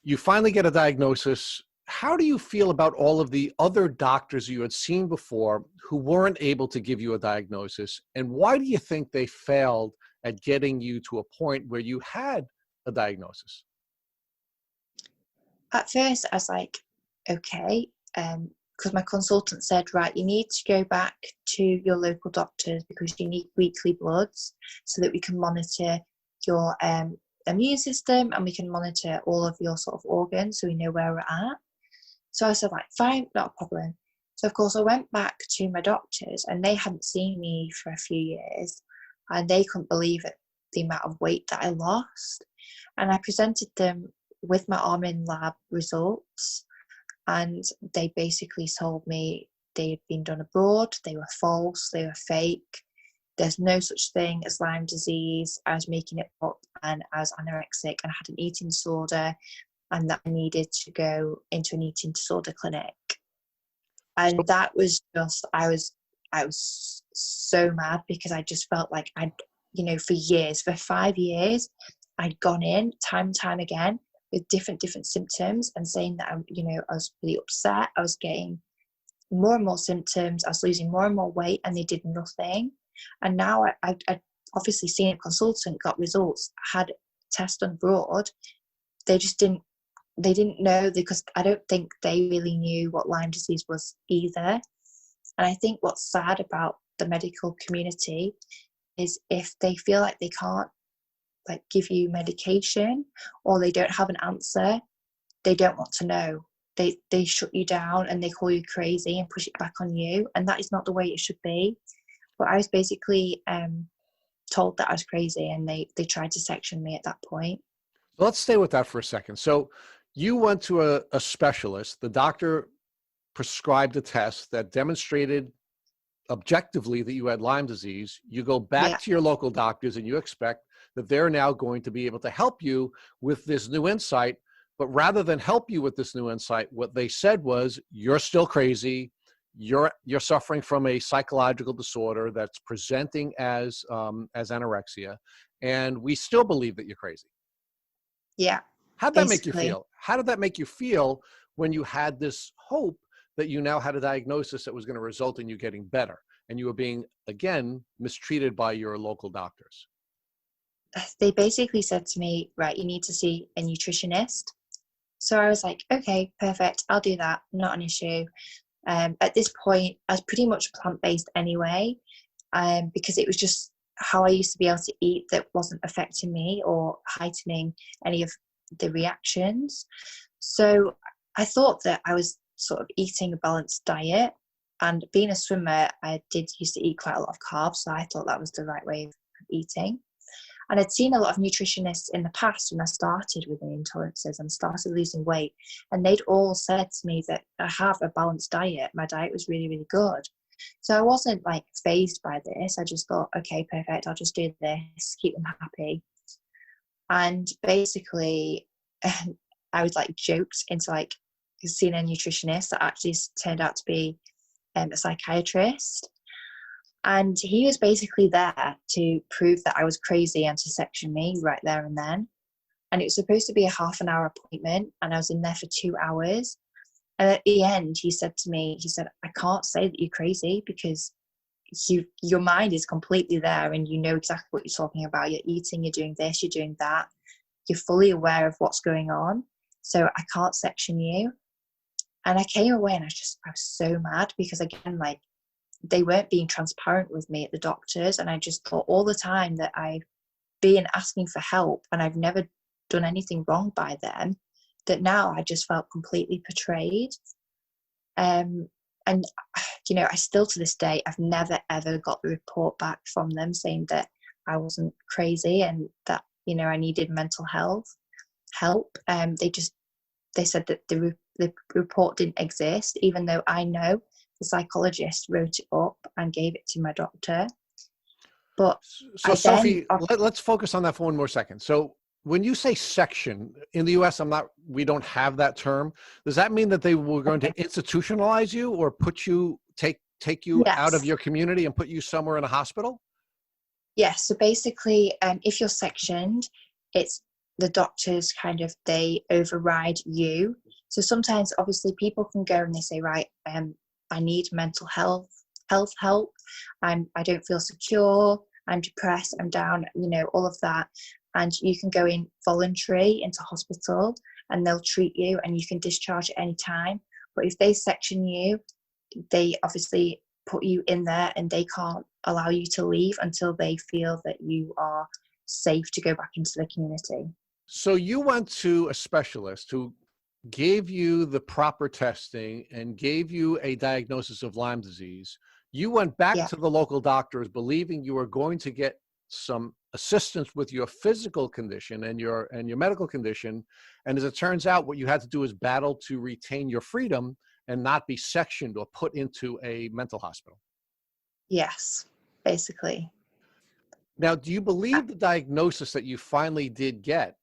you finally get a diagnosis. How do you feel about all of the other doctors you had seen before who weren't able to give you a diagnosis? And why do you think they failed at getting you to a point where you had a diagnosis? At first, I was like, okay, because my consultant said, right, you need to go back to your local doctors because you need weekly bloods so that we can monitor your immune system and we can monitor all of your sort of organs so we know where we're at. So I said, like, fine, not a problem. So, of course, I went back to my doctors and they hadn't seen me for a few years and they couldn't believe it, the amount of weight that I lost. And I presented them with my Armin lab results, and they basically told me they had been done abroad, they were false, they were fake. There's no such thing as Lyme disease. I was making it up, and I was anorexic and had an eating disorder, and that I needed to go into an eating disorder clinic. And that was just, I was so mad, because I just felt like I'd, you know, for 5 years, I'd gone in time and time again with different symptoms and saying that I was really upset. I was getting more and more symptoms. I was losing more and more weight, and they did nothing. And now I obviously seen a consultant, got results, had tests done abroad. They just didn't know, because I don't think they really knew what Lyme disease was either. And I think what's sad about the medical community is if they feel like they can't like give you medication, or they don't have an answer, they don't want to know. They shut you down and they call you crazy and push it back on you. And that is not the way it should be. But I was basically told that I was crazy, and they tried to section me at that point. Let's stay with that for a second. So you went to a specialist. The doctor prescribed a test that demonstrated objectively that you had Lyme disease. You go back to your local doctors and you expect that they're now going to be able to help you with this new insight. But rather than help you with this new insight, what they said was, you're still crazy. You're suffering from a psychological disorder that's presenting as anorexia, and we still believe that you're crazy. Yeah. How'd that make you feel? How did that make you feel when you had this hope that you now had a diagnosis that was going to result in you getting better, and you were being, again, mistreated by your local doctors? They basically said to me, right, you need to see a nutritionist. So I was like, okay, perfect, I'll do that, not an issue. At this point, I was pretty much plant-based anyway, because it was just how I used to be able to eat that wasn't affecting me or heightening any of the reactions. So I thought that I was sort of eating a balanced diet, and being a swimmer, I did used to eat quite a lot of carbs, so I thought that was the right way of eating. And I'd seen a lot of nutritionists in the past when I started with the intolerances and started losing weight, and they'd all said to me that I have a balanced diet. My diet was really, really good. So I wasn't like fazed by this. I just thought, okay, perfect, I'll just do this, keep them happy. And basically, I was like joked into like seeing a nutritionist that actually turned out to be a psychiatrist. And he was basically there to prove that I was crazy and to section me right there and then. And it was supposed to be a half-an-hour appointment, and I was in there for 2 hours. And at the end, he said to me, he said, I can't say that you're crazy, because your mind is completely there and you know exactly what you're talking about. You're eating, you're doing this, you're doing that. You're fully aware of what's going on. So I can't section you. And I came away and I was so mad, because again, like, they weren't being transparent with me at the doctors. And I just thought all the time that I've been asking for help and I've never done anything wrong by them, that now I just felt completely betrayed. And, you know, I still to this day, I've never, ever got the report back from them saying that I wasn't crazy and that, you know, I needed mental health help. They said that the report didn't exist, even though I know the psychologist wrote it up and gave it to my doctor. But so Sophie, let's focus on that for one more second. So when you say section in the US, we don't have that term. Does that mean that they were going to institutionalize you, or take you out of your community and put you somewhere in a hospital? Yes. So basically, if you're sectioned, it's the doctors they override you. So sometimes, obviously, people can go and they say, right, I need mental health help. I don't feel secure. I'm depressed. I'm down. You know, all of that. And you can go in voluntary into hospital, and they'll treat you, and you can discharge at any time. But if they section you, they obviously put you in there, and they can't allow you to leave until they feel that you are safe to go back into the community. So you went to a specialist who gave you the proper testing and gave you a diagnosis of Lyme disease. You went back to the local doctors believing you were going to get some assistance with your physical condition and your medical condition. And as it turns out, what you had to do is battle to retain your freedom and not be sectioned or put into a mental hospital. Yes, basically. Now, do you believe the diagnosis that you finally did get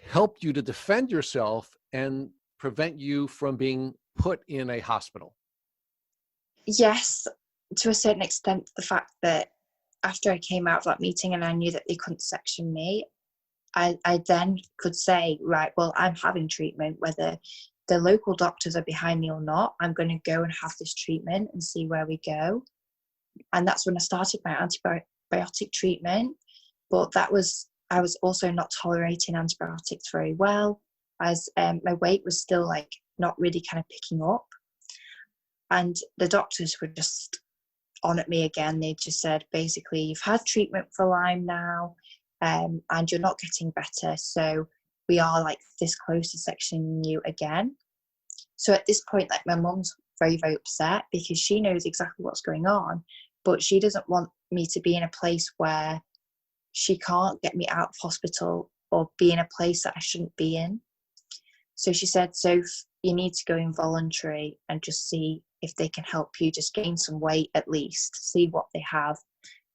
helped you to defend yourself and prevent you from being put in a hospital? Yes, to a certain extent. The fact that after I came out of that meeting and I knew that they couldn't section me, I then could say, right, well, I'm having treatment, whether the local doctors are behind me or not. I'm going to go and have this treatment and see where we go. And that's when I started my antibiotic treatment, but I was also not tolerating antibiotics very well, as my weight was still like not really kind of picking up. And the doctors were just on at me again. They just said, basically, you've had treatment for Lyme now, and you're not getting better. So we are like this close to sectioning you again. So at this point, like, my mum's very, very upset because she knows exactly what's going on, but she doesn't want me to be in a place where she can't get me out of hospital or be in a place that I shouldn't be in. So she said, Soph, you need to go involuntary and just see if they can help you just gain some weight, at least see what they have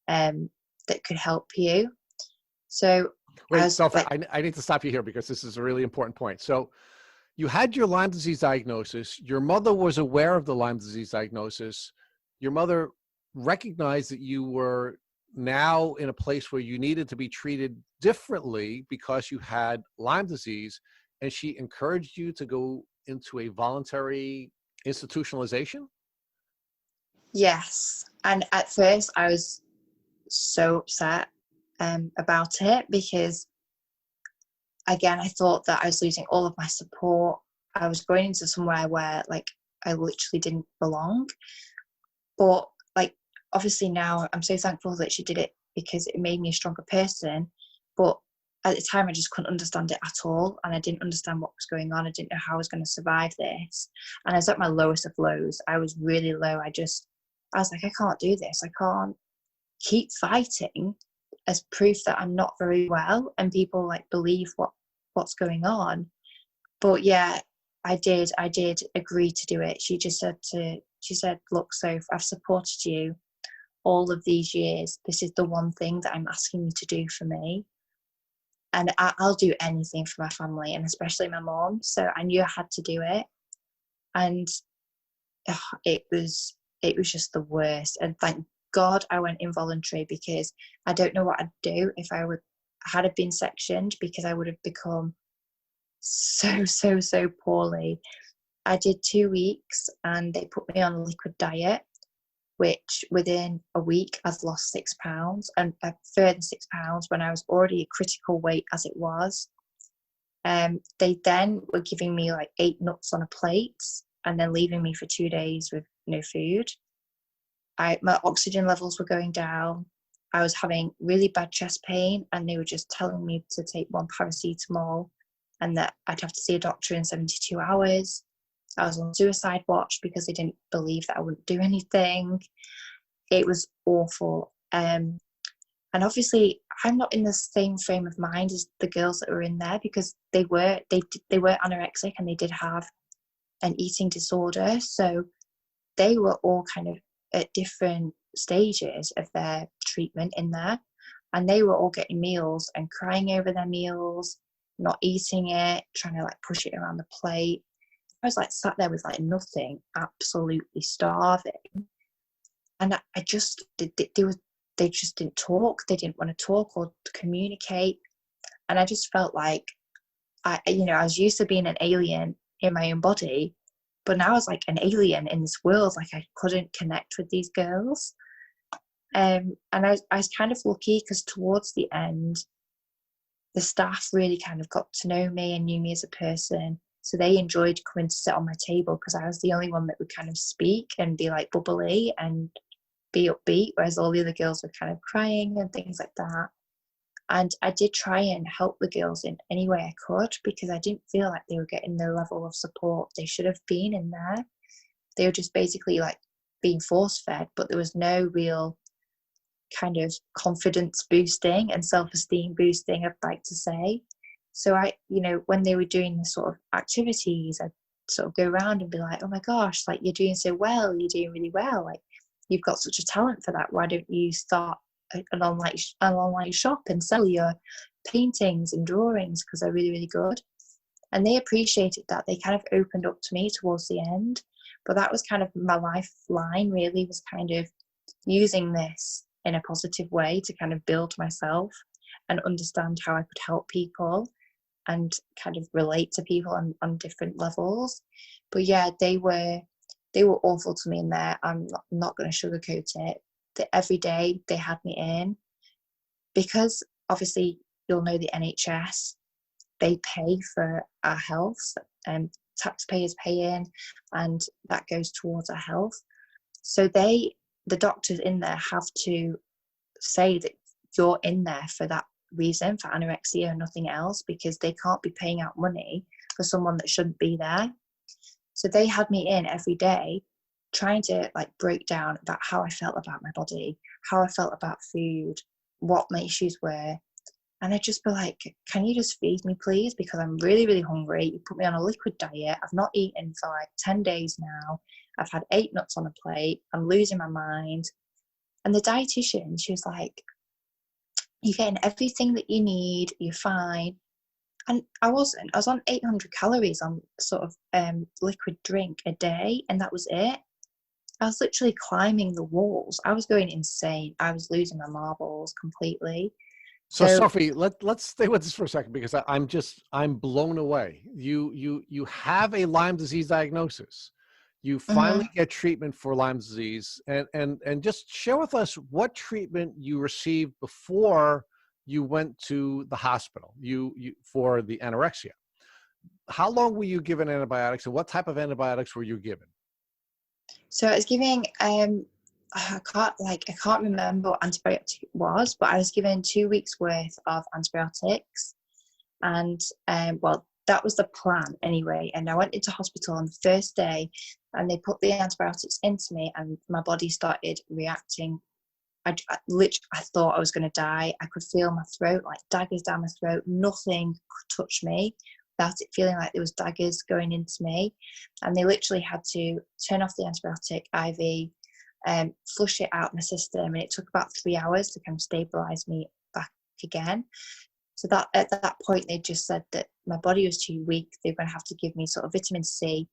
that could help you. So wait, Sophie, I need to stop you here because this is a really important point. So you had your Lyme disease diagnosis. Your mother was aware of the Lyme disease diagnosis. Your mother recognized that you were now in a place where you needed to be treated differently because you had Lyme disease, and she encouraged you to go into a voluntary institutionalization? Yes. And at first I was so upset about it because, again, I thought that I was losing all of my support. I was going into somewhere where, like, I literally didn't belong. But, like, obviously now I'm so thankful that she did it because it made me a stronger person. But at the time, I just couldn't understand it at all. And I didn't understand what was going on. I didn't know how I was going to survive this. And I was at my lowest of lows. I was really low. I was like, I can't do this. I can't keep fighting as proof that I'm not very well and people like believe what's going on. But yeah, I did agree to do it. She said, look, Soph, I've supported you all of these years. This is the one thing that I'm asking you to do for me. And I'll do anything for my family, and especially my mom. So I knew I had to do it. And it was just the worst. And thank God I went involuntary, because I don't know what I'd do if had been sectioned, because I would have become so poorly. I did 2 weeks and they put me on a liquid diet, which within a week I've lost 6 pounds, and a further 6 pounds when I was already a critical weight as it was. They then were giving me like 8 nuts on a plate and then leaving me for 2 days with no food. My oxygen levels were going down. I was having really bad chest pain, and they were just telling me to take 1 paracetamol and that I'd have to see a doctor in 72 hours. I was on suicide watch because they didn't believe that I wouldn't do anything. It was awful. And obviously I'm not in the same frame of mind as the girls that were in there, because they were anorexic and they did have an eating disorder. So they were all kind of at different stages of their treatment in there, and they were all getting meals and crying over their meals, not eating it, trying to like push it around the plate. I was like sat there with like nothing, absolutely starving. And I just, they just didn't talk. They didn't want to talk or communicate. And I just felt like, I was used to being an alien in my own body, but now I was like an alien in this world. Like I couldn't connect with these girls. And I was kind of lucky because towards the end, the staff really kind of got to know me and knew me as a person. So they enjoyed coming to sit on my table because I was the only one that would kind of speak and be like bubbly and be upbeat, whereas all the other girls were kind of crying and things like that. And I did try and help the girls in any way I could, because I didn't feel like they were getting the level of support they should have been in there. They were just basically like being force fed, but there was no real kind of confidence boosting and self-esteem boosting, I'd like to say. So when they were doing the sort of activities, I'd sort of go around and be like, oh my gosh, like you're doing so well, you're doing really well, like you've got such a talent for that. Why don't you start an online shop and sell your paintings and drawings, because they're really, really good. And they appreciated that. They kind of opened up to me towards the end. But that was kind of my lifeline, really, was kind of using this in a positive way to kind of build myself and understand how I could help people and kind of relate to people on different levels. But yeah, they were awful to me in there. I'm not going to sugarcoat it. Every day they had me in, because obviously you'll know the NHS, they pay for our health, and taxpayers pay in, and that goes towards our health. So the doctors in there have to say that you're in there for that reason, for anorexia and nothing else, because they can't be paying out money for someone that shouldn't be there. So they had me in every day trying to like break down about how I felt about my body, how I felt about food, what my issues were. And I'd just be like, can you just feed me, please? Because I'm really, really hungry. You put me on a liquid diet. I've not eaten for like 10 days now. I've had 8 nuts on a plate. I'm losing my mind. And the dietitian, she was like, you're getting everything that you need. You're fine. And I wasn't. I was on 800 calories on sort of liquid drink a day. And that was it. I was literally climbing the walls. I was going insane. I was losing my marbles completely. So Sophie, let's stay with this for a second, because I'm blown away. You have a Lyme disease diagnosis. You finally get treatment for Lyme disease, and just share with us what treatment you received before you went to the hospital. You for the anorexia. How long were you given antibiotics, and what type of antibiotics were you given? So I was giving I can't remember what antibiotic it was, but I was given 2 weeks worth of antibiotics, and well, that was the plan anyway. And I went into hospital on the first day, and they put the antibiotics into me, and my body started reacting. I thought I was going to die. I could feel my throat, like daggers down my throat. Nothing could touch me without it feeling like there was daggers going into me. And they literally had to turn off the antibiotic IV, flush it out my system, and it took about 3 hours to kind of stabilize me back again. So that at that point, they just said that my body was too weak. They were going to have to give me sort of vitamin C,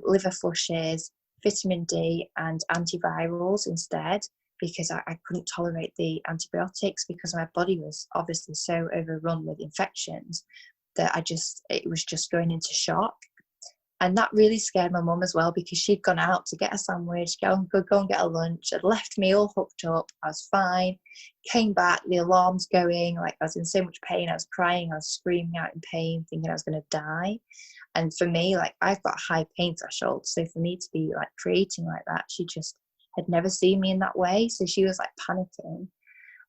liver flushes, vitamin D, and antivirals instead, because I couldn't tolerate the antibiotics, because my body was obviously so overrun with infections that it was just going into shock. And that really scared my mum as well, because she'd gone out to get a sandwich, go and get a lunch, had left me all hooked up. I was fine. Came back, the alarm's going, like I was in so much pain. I was crying, I was screaming out in pain, thinking I was going to die. And for me, like, I've got a high pain threshold. So for me to be like creating like that, she just had never seen me in that way. So she was like panicking.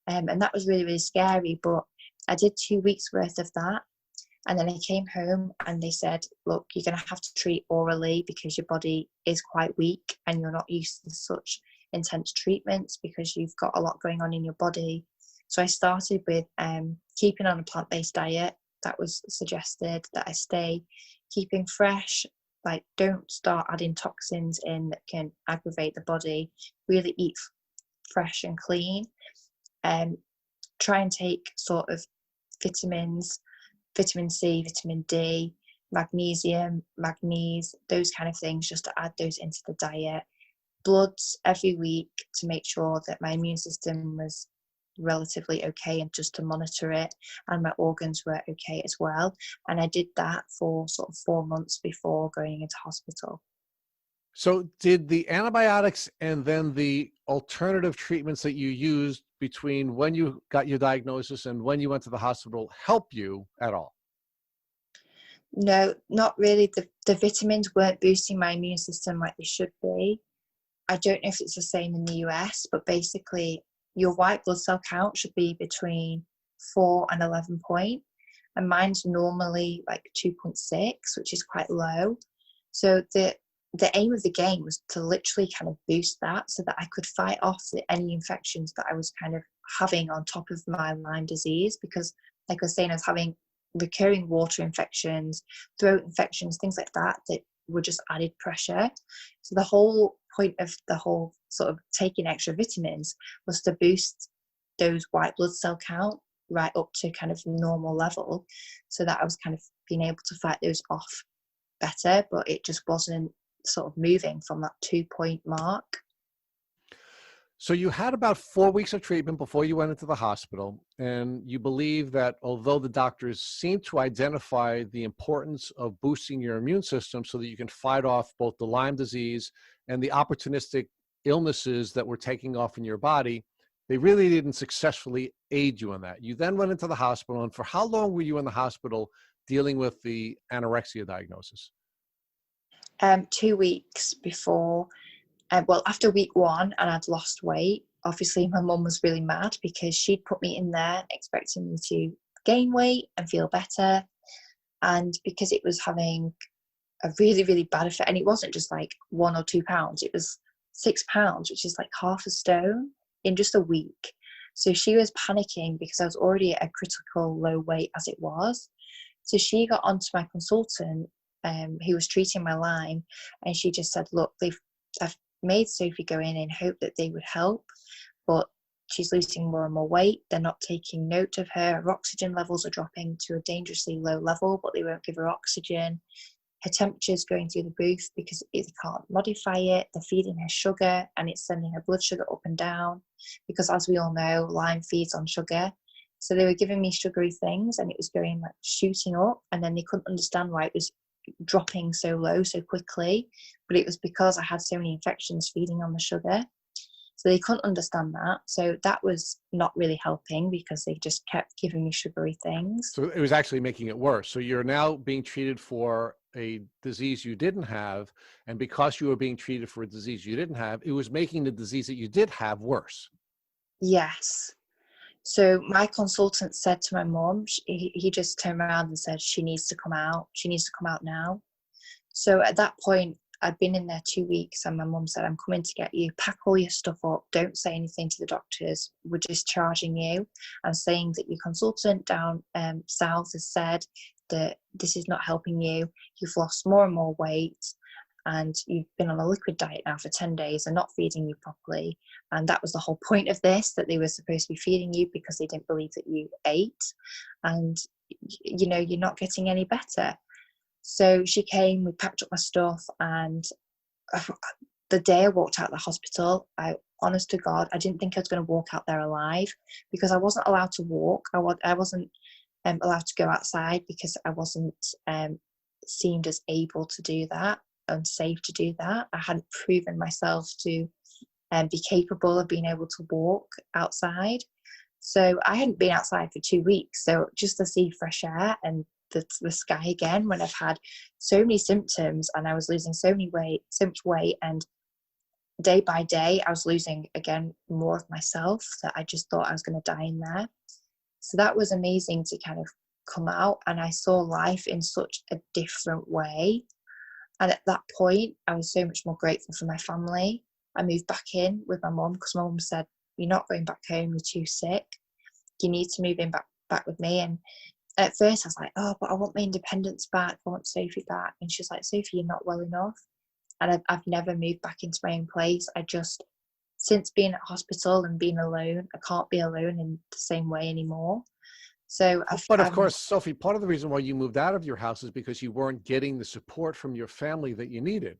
And that was really, really scary. But I did 2 weeks worth of that. And then I came home and they said, look, you're going to have to treat orally, because your body is quite weak and you're not used to such intense treatments, because you've got a lot going on in your body. So I started with keeping on a plant-based diet. That was suggested that I stay keeping fresh, like don't start adding toxins in that can aggravate the body. Really eat fresh and clean. Try and take sort of vitamins, vitamin C, vitamin D, magnesium, magnesium, those kind of things, just to add those into the diet. Bloods every week to make sure that my immune system was relatively okay, and just to monitor it, and my organs were okay as well. And I did that for sort of 4 months before going into hospital. So did the antibiotics and then the alternative treatments that you used between when you got your diagnosis and when you went to the hospital help you at all? No, not really. The vitamins weren't boosting my immune system like they should be. I don't know if it's the same in the US, but basically your white blood cell count should be between 4 and 11 point. And mine's normally like 2.6, which is quite low. So the aim of the game was to literally kind of boost that, so that I could fight off any infections that I was kind of having on top of my Lyme disease. Because like I was saying, I was having recurring water infections, throat infections, things like that were just added pressure. So the whole point of the whole sort of taking extra vitamins was to boost those white blood cell count right up to kind of normal level, so that I was kind of being able to fight those off better. But it just wasn't sort of moving from that 2-point mark. So you had about 4 weeks of treatment before you went into the hospital, and you believe that although the doctors seem to identify the importance of boosting your immune system so that you can fight off both the Lyme disease and the opportunistic illnesses that were taking off in your body, they really didn't successfully aid you in that. You then went into the hospital, and for how long were you in the hospital dealing with the anorexia diagnosis? 2 weeks before, well, after week 1, and I'd lost weight. Obviously, my mum was really mad because she'd put me in there expecting me to gain weight and feel better. And because it was having a really, really bad effect, and it wasn't just like 1 or 2 pounds, it was 6 pounds, which is like half a stone in just a week. So she was panicking because I was already at a critical low weight as it was. So she got onto my consultant, who was treating my Lyme, and she just said, look, I've made Sophie go in hope that they would help, but she's losing more and more weight. They're not taking note of her. Her oxygen levels are dropping to a dangerously low level, but they won't give her oxygen. Her temperature's going through the roof because they can't modify it. They're feeding her sugar, and it's sending her blood sugar up and down because, as we all know, Lyme feeds on sugar. So they were giving me sugary things, and it was going like shooting up, and then they couldn't understand why it was dropping so low so quickly, but it was because I had so many infections feeding on the sugar. So they couldn't understand that. So that was not really helping because they just kept giving me sugary things. So it was actually making it worse. So you're now being treated for a disease you didn't have, and because you were being treated for a disease you didn't have, it was making the disease that you did have worse. Yes. So my consultant said to my mum, he just turned around and said, she needs to come out. She needs to come out now. So at that point, I'd been in there 2 weeks, and my mum said, I'm coming to get you. Pack all your stuff up. Don't say anything to the doctors. We're discharging you. I'm saying that your consultant down south has said that this is not helping you. You've lost more and more weight, and you've been on a liquid diet now for 10 days and not feeding you properly. And that was the whole point of this, that they were supposed to be feeding you because they didn't believe that you ate. And, you know, you're not getting any better. So she came, we packed up my stuff, and the day I walked out of the hospital, honest to God, I didn't think I was going to walk out there alive because I wasn't allowed to walk. I wasn't allowed to go outside because I wasn't seemed as able to do that and safe to do that. I hadn't proven myself to be capable of being able to walk outside. So I hadn't been outside for 2 weeks. So just to see fresh air and the sky again when I've had so many symptoms and I was losing so much weight, and day by day I was losing again more of myself, that I just thought I was going to die in there. So that was amazing to kind of come out, and I saw life in such a different way. And at that point I was so much more grateful for my family. I moved back in with my mum because my mum said, you're not going back home, you're too sick, you need to move in back with me. And at first I was like, oh, but I want my independence back, I want Sophie back. And she's like, Sophie, you're not well enough. And I've never moved back into my own place. Since being at hospital and being alone, I can't be alone in the same way anymore. So but of course, Sophie, part of the reason why you moved out of your house is because you weren't getting the support from your family that you needed.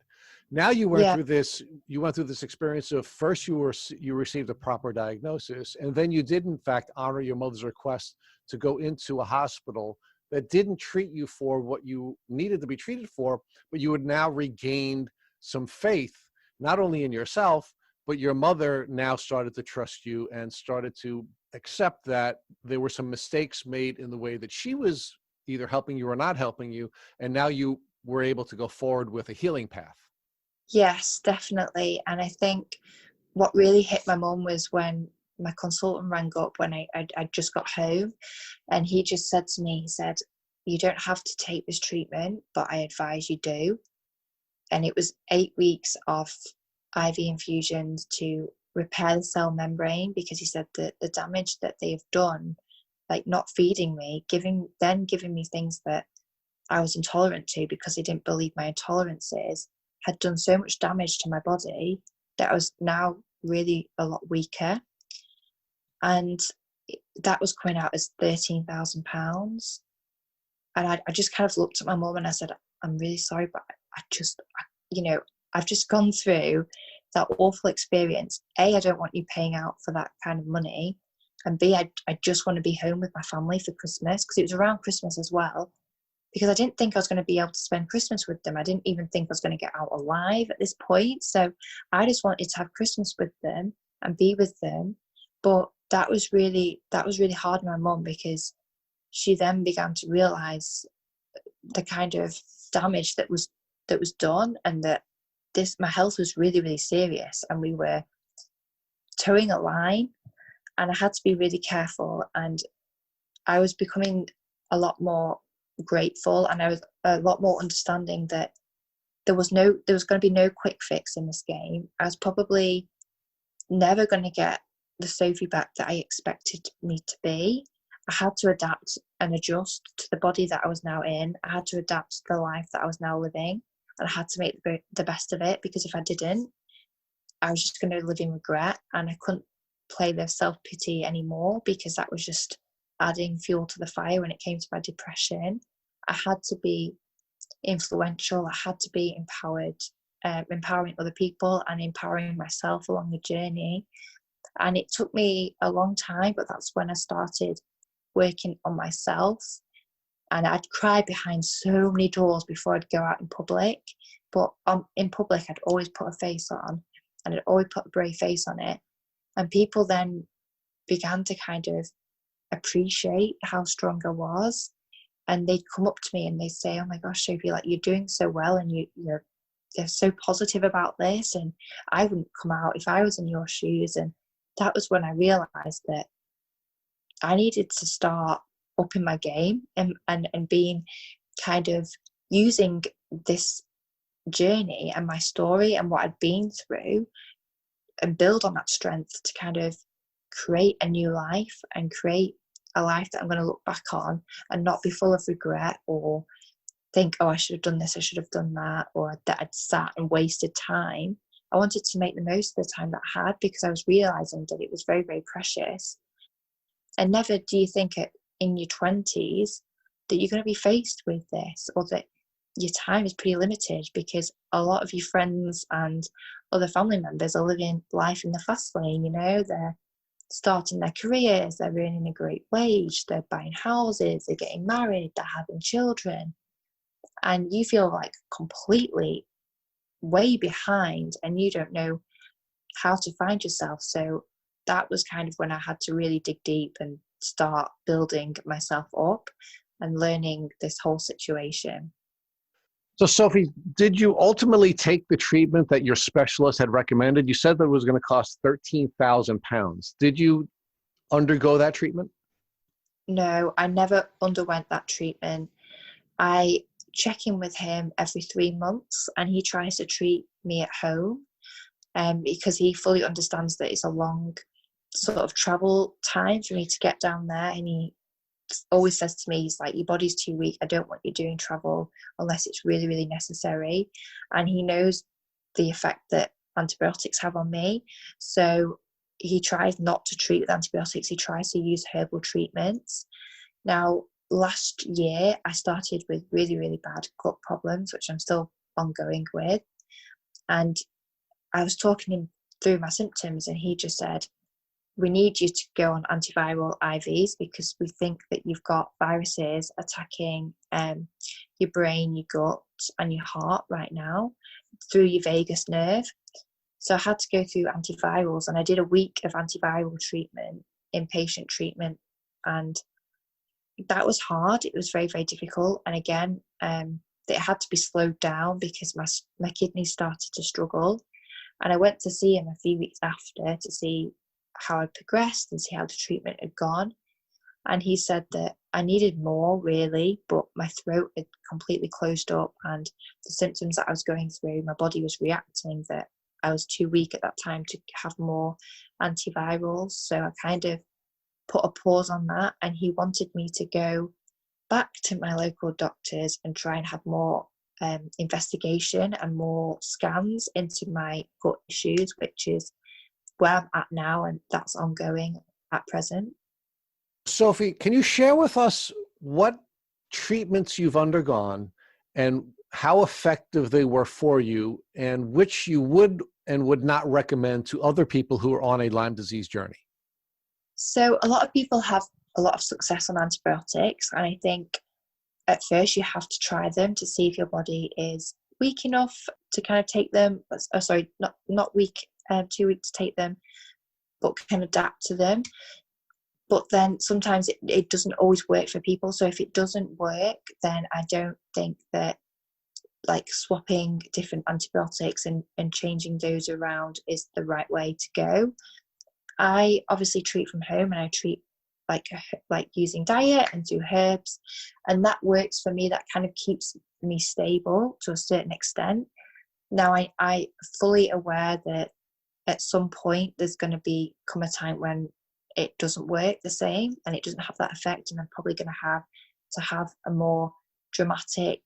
Now you went through this experience of first you received a proper diagnosis, and then you did in fact honor your mother's request to go into a hospital that didn't treat you for what you needed to be treated for, but you had now regained some faith, not only in yourself, but your mother now started to trust you and started to accept that there were some mistakes made in the way that she was either helping you or not helping you, and now you were able to go forward with a healing path. Yes, definitely. And I think what really hit my mum was when my consultant rang up when I just got home, and he just said to me, he said, you don't have to take this treatment, but I advise you do. And it was 8 weeks of IV infusions to repair the cell membrane, because he said that the damage that they've done, like not feeding me, giving me things that I was intolerant to because they didn't believe my intolerances, had done so much damage to my body that I was now really a lot weaker. And that was coming out as £13,000. And I just kind of looked at my mum and I said, I'm really sorry, but I've just gone through that awful experience. A, I don't want you paying out for that kind of money. And B, I just want to be home with my family for Christmas, because it was around Christmas as well, because I didn't think I was going to be able to spend Christmas with them. I didn't even think I was going to get out alive at this point. So I just wanted to have Christmas with them and be with them. But that was really hard on my mum, because she then began to realise the kind of damage that was done, and that my health was really, really serious, and we were towing a line, and I had to be really careful. And I was becoming a lot more grateful, and I was a lot more understanding that there was going to be no quick fix in this game. I was probably never going to get the Sophie back that I expected me to be. I had to adapt and adjust to the body that I was now in. I had to adapt to the life that I was now living, and I had to make the best of it, because if I didn't, I was just going to live in regret, and I couldn't play the self-pity anymore, because that was just adding fuel to the fire when it came to my depression. I had to be influential. I had to be empowered, empowering other people and empowering myself along the journey. And it took me a long time, but that's when I started working on myself. And I'd cry behind so many doors before I'd go out in public. But in public, I'd always put a face on, and I'd always put a brave face on it. And people then began to kind of appreciate how strong I was. And they'd come up to me and they'd say, "Oh my gosh, Sophie, like, you're doing so well, and they're so positive about this, and I wouldn't come out if I was in your shoes." And that was when I realised that I needed to start upping my game, and being kind of using this journey and my story and what I'd been through, and build on that strength to kind of create a new life, and create a life that I'm going to look back on and not be full of regret, or think, "Oh, I should have done this, I should have done that," or that I'd sat and wasted time. I wanted to make the most of the time that I had, because I was realising that it was very, very precious. And never do you think in your 20s that you're going to be faced with this, or that your time is pretty limited, because a lot of your friends and other family members are living life in the fast lane. They're starting their careers, they're earning a great wage, they're buying houses, they're getting married, they're having children, and you feel like completely way behind, and you don't know how to find yourself. So that was kind of when I had to really dig deep and start building myself up and learning this whole situation. So, Sophie, did you ultimately take the treatment that your specialist had recommended? You said that it was going to cost £13,000. Did you undergo that treatment? No, I never underwent that treatment. I check in with him every 3 months, and he tries to treat me at home, because he fully understands that it's a long sort of travel time for me to get down there. And he always says to me, he's like, "Your body's too weak. I don't want you doing travel unless it's really, really necessary." And he knows the effect that antibiotics have on me. So he tries not to treat with antibiotics. He tries to use herbal treatments. Now, last year, I started with really, really bad gut problems, which I'm still ongoing with. And I was talking him through my symptoms, and he just said, "We need you to go on antiviral IVs, because we think that you've got viruses attacking your brain, your gut, and your heart right now through your vagus nerve." So I had to go through antivirals, and I did a week of antiviral treatment, inpatient treatment, and that was hard. It was very, very difficult. And again, it had to be slowed down, because my kidneys started to struggle. And I went to see him a few weeks after to see how I'd progressed and see how the treatment had gone. And he said that I needed more, really, but my throat had completely closed up, and the symptoms that I was going through, my body was reacting that I was too weak at that time to have more antivirals. So I kind of put a pause on that, and he wanted me to go back to my local doctors and try and have more investigation and more scans into my gut issues, which is where I'm at now, and that's ongoing at present. Sophie, can you share with us what treatments you've undergone and how effective they were for you, and which you would and would not recommend to other people who are on a Lyme disease journey? So a lot of people have a lot of success on antibiotics, and I think at first you have to try them to see if your body is weak enough to kind of take them. Not weak, too weak to take them. but can adapt to them. But then sometimes it doesn't always work for people. So if it doesn't work, then I don't think that like swapping different antibiotics and changing those around is the right way to go. I obviously treat from home, and I treat like using diet and through herbs, and that works for me. That kind of keeps me stable to a certain extent. Now I fully aware that at some point there's going to come a time when it doesn't work the same and it doesn't have that effect, and I'm probably going to have a more dramatic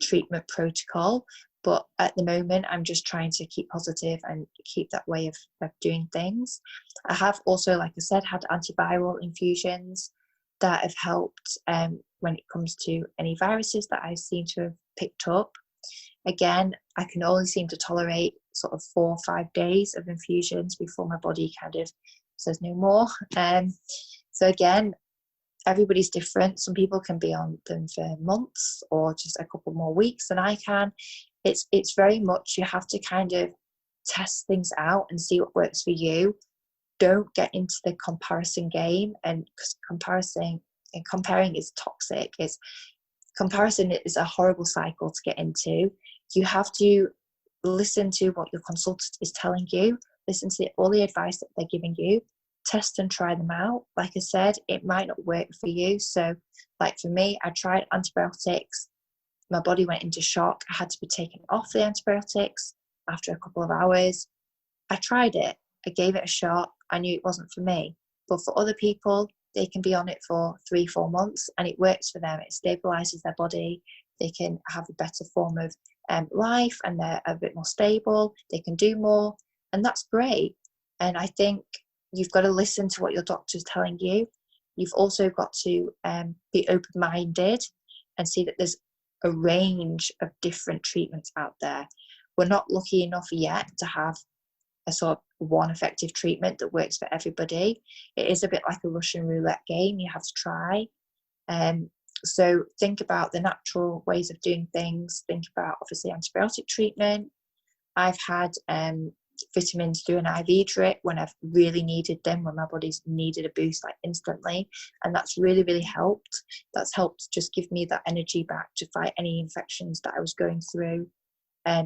treatment protocol. But at the moment, I'm just trying to keep positive and keep that way of doing things. I have also, like I said, had antiviral infusions that have helped when it comes to any viruses that I seem to have picked up. Again, I can only seem to tolerate sort of 4 or 5 days of infusions before my body kind of says no more. So again, everybody's different. Some people can be on them for months or just a couple more weeks than I can. It's very much, you have to kind of test things out and see what works for you. Don't get into the comparison game, and because comparing is toxic. Comparison is a horrible cycle to get into. You have to listen to what your consultant is telling you, listen to all the advice that they're giving you, test and try them out. Like I said, it might not work for you. So like for me, I tried antibiotics, my body went into shock. I had to be taken off the antibiotics after a couple of hours. I tried it, I gave it a shot, I knew it wasn't for me. But for other people, they can be on it for 3-4 months and it works for them. It stabilizes their body, they can have a better form of life, and they're a bit more stable, they can do more, and that's great. And I think you've got to listen to what your doctor's telling you. You've also got to be open-minded and see that there's a range of different treatments out there. We're not lucky enough yet to have a sort of one effective treatment that works for everybody. It is a bit like a Russian roulette game. You have to try. So think about the natural ways of doing things. Think about obviously antibiotic treatment. I've had vitamins through an IV drip when I've really needed them, when my body's needed a boost like instantly, and that's really, really helped. That's helped just give me that energy back to fight any infections that I was going through.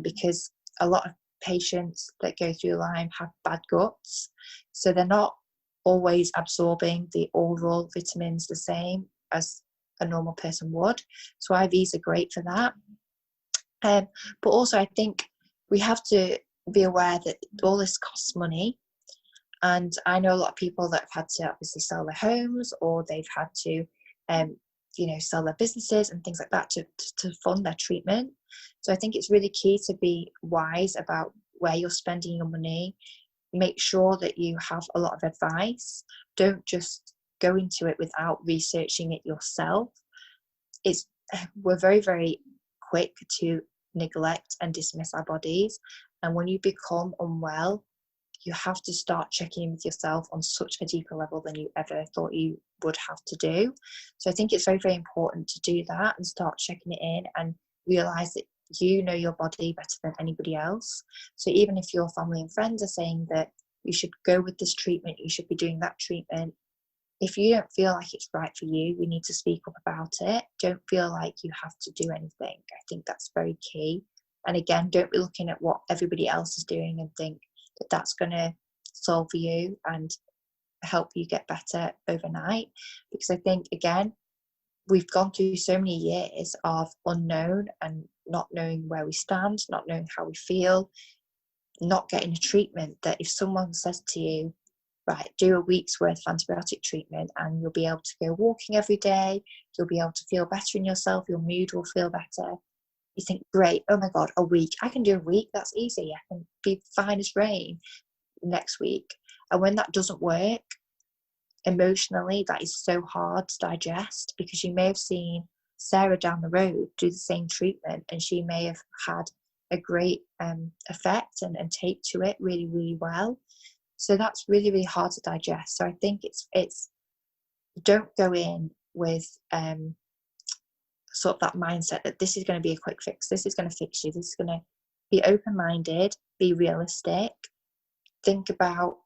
Because a lot of patients that go through Lyme have bad guts, so they're not always absorbing the oral vitamins the same as a normal person would. So IVs are great for that. But also I think we have to be aware that all this costs money, and I know a lot of people that have had to obviously sell their homes, or they've had to sell their businesses and things like that to fund their treatment. So I think it's really key to be wise about where you're spending your money. Make sure that you have a lot of advice. Don't just go into it without researching it yourself. We're very, very quick to neglect and dismiss our bodies, and when you become unwell, you have to start checking in with yourself on such a deeper level than you ever thought you would have to do. So I think it's very, very important to do that and start checking it in and realize that you know your body better than anybody else. So even if your family and friends are saying that you should go with this treatment, you should be doing that treatment, if you don't feel like it's right for you, you need to speak up about it. Don't feel like you have to do anything. I think that's very key. And again, don't be looking at what everybody else is doing and think that that's going to solve for you and help you get better overnight. Because I think, again, we've gone through so many years of unknown and not knowing where we stand, not knowing how we feel, not getting a treatment, that if someone says to you, right, do a week's worth of antibiotic treatment and you'll be able to go walking every day, you'll be able to feel better in yourself, your mood will feel better. You think, great, oh my God, a week. I can do a week, that's easy. I can be fine as rain next week. And when that doesn't work, emotionally, that is so hard to digest, because you may have seen Sarah down the road do the same treatment and she may have had a great effect and take to it really, really well. So that's really, really hard to digest. So I think it's don't go in with sort of that mindset that this is going to be a quick fix, this is going to fix you, this is going to be open-minded, be realistic, think about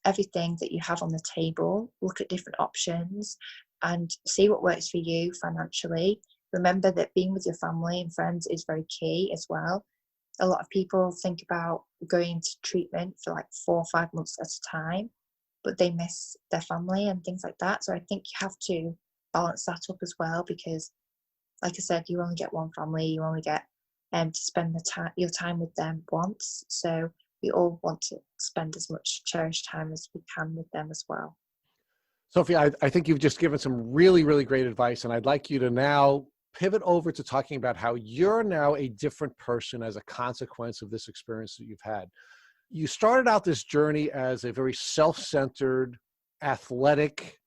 everything that you have on the table, look at different options and see what works for you financially. Remember that being with your family and friends is very key as well. A lot of people think about going to treatment for like 4 or 5 months at a time, but they miss their family and things like that. So I think you have to balance that up as well, because like I said, you only get one family, you only get to spend your time with them once. So we all want to spend as much cherished time as we can with them as well. Sophie, I think you've just given some really, really great advice, and I'd like you to now pivot over to talking about how you're now a different person as a consequence of this experience that you've had. You started out this journey as a very self-centered, athletic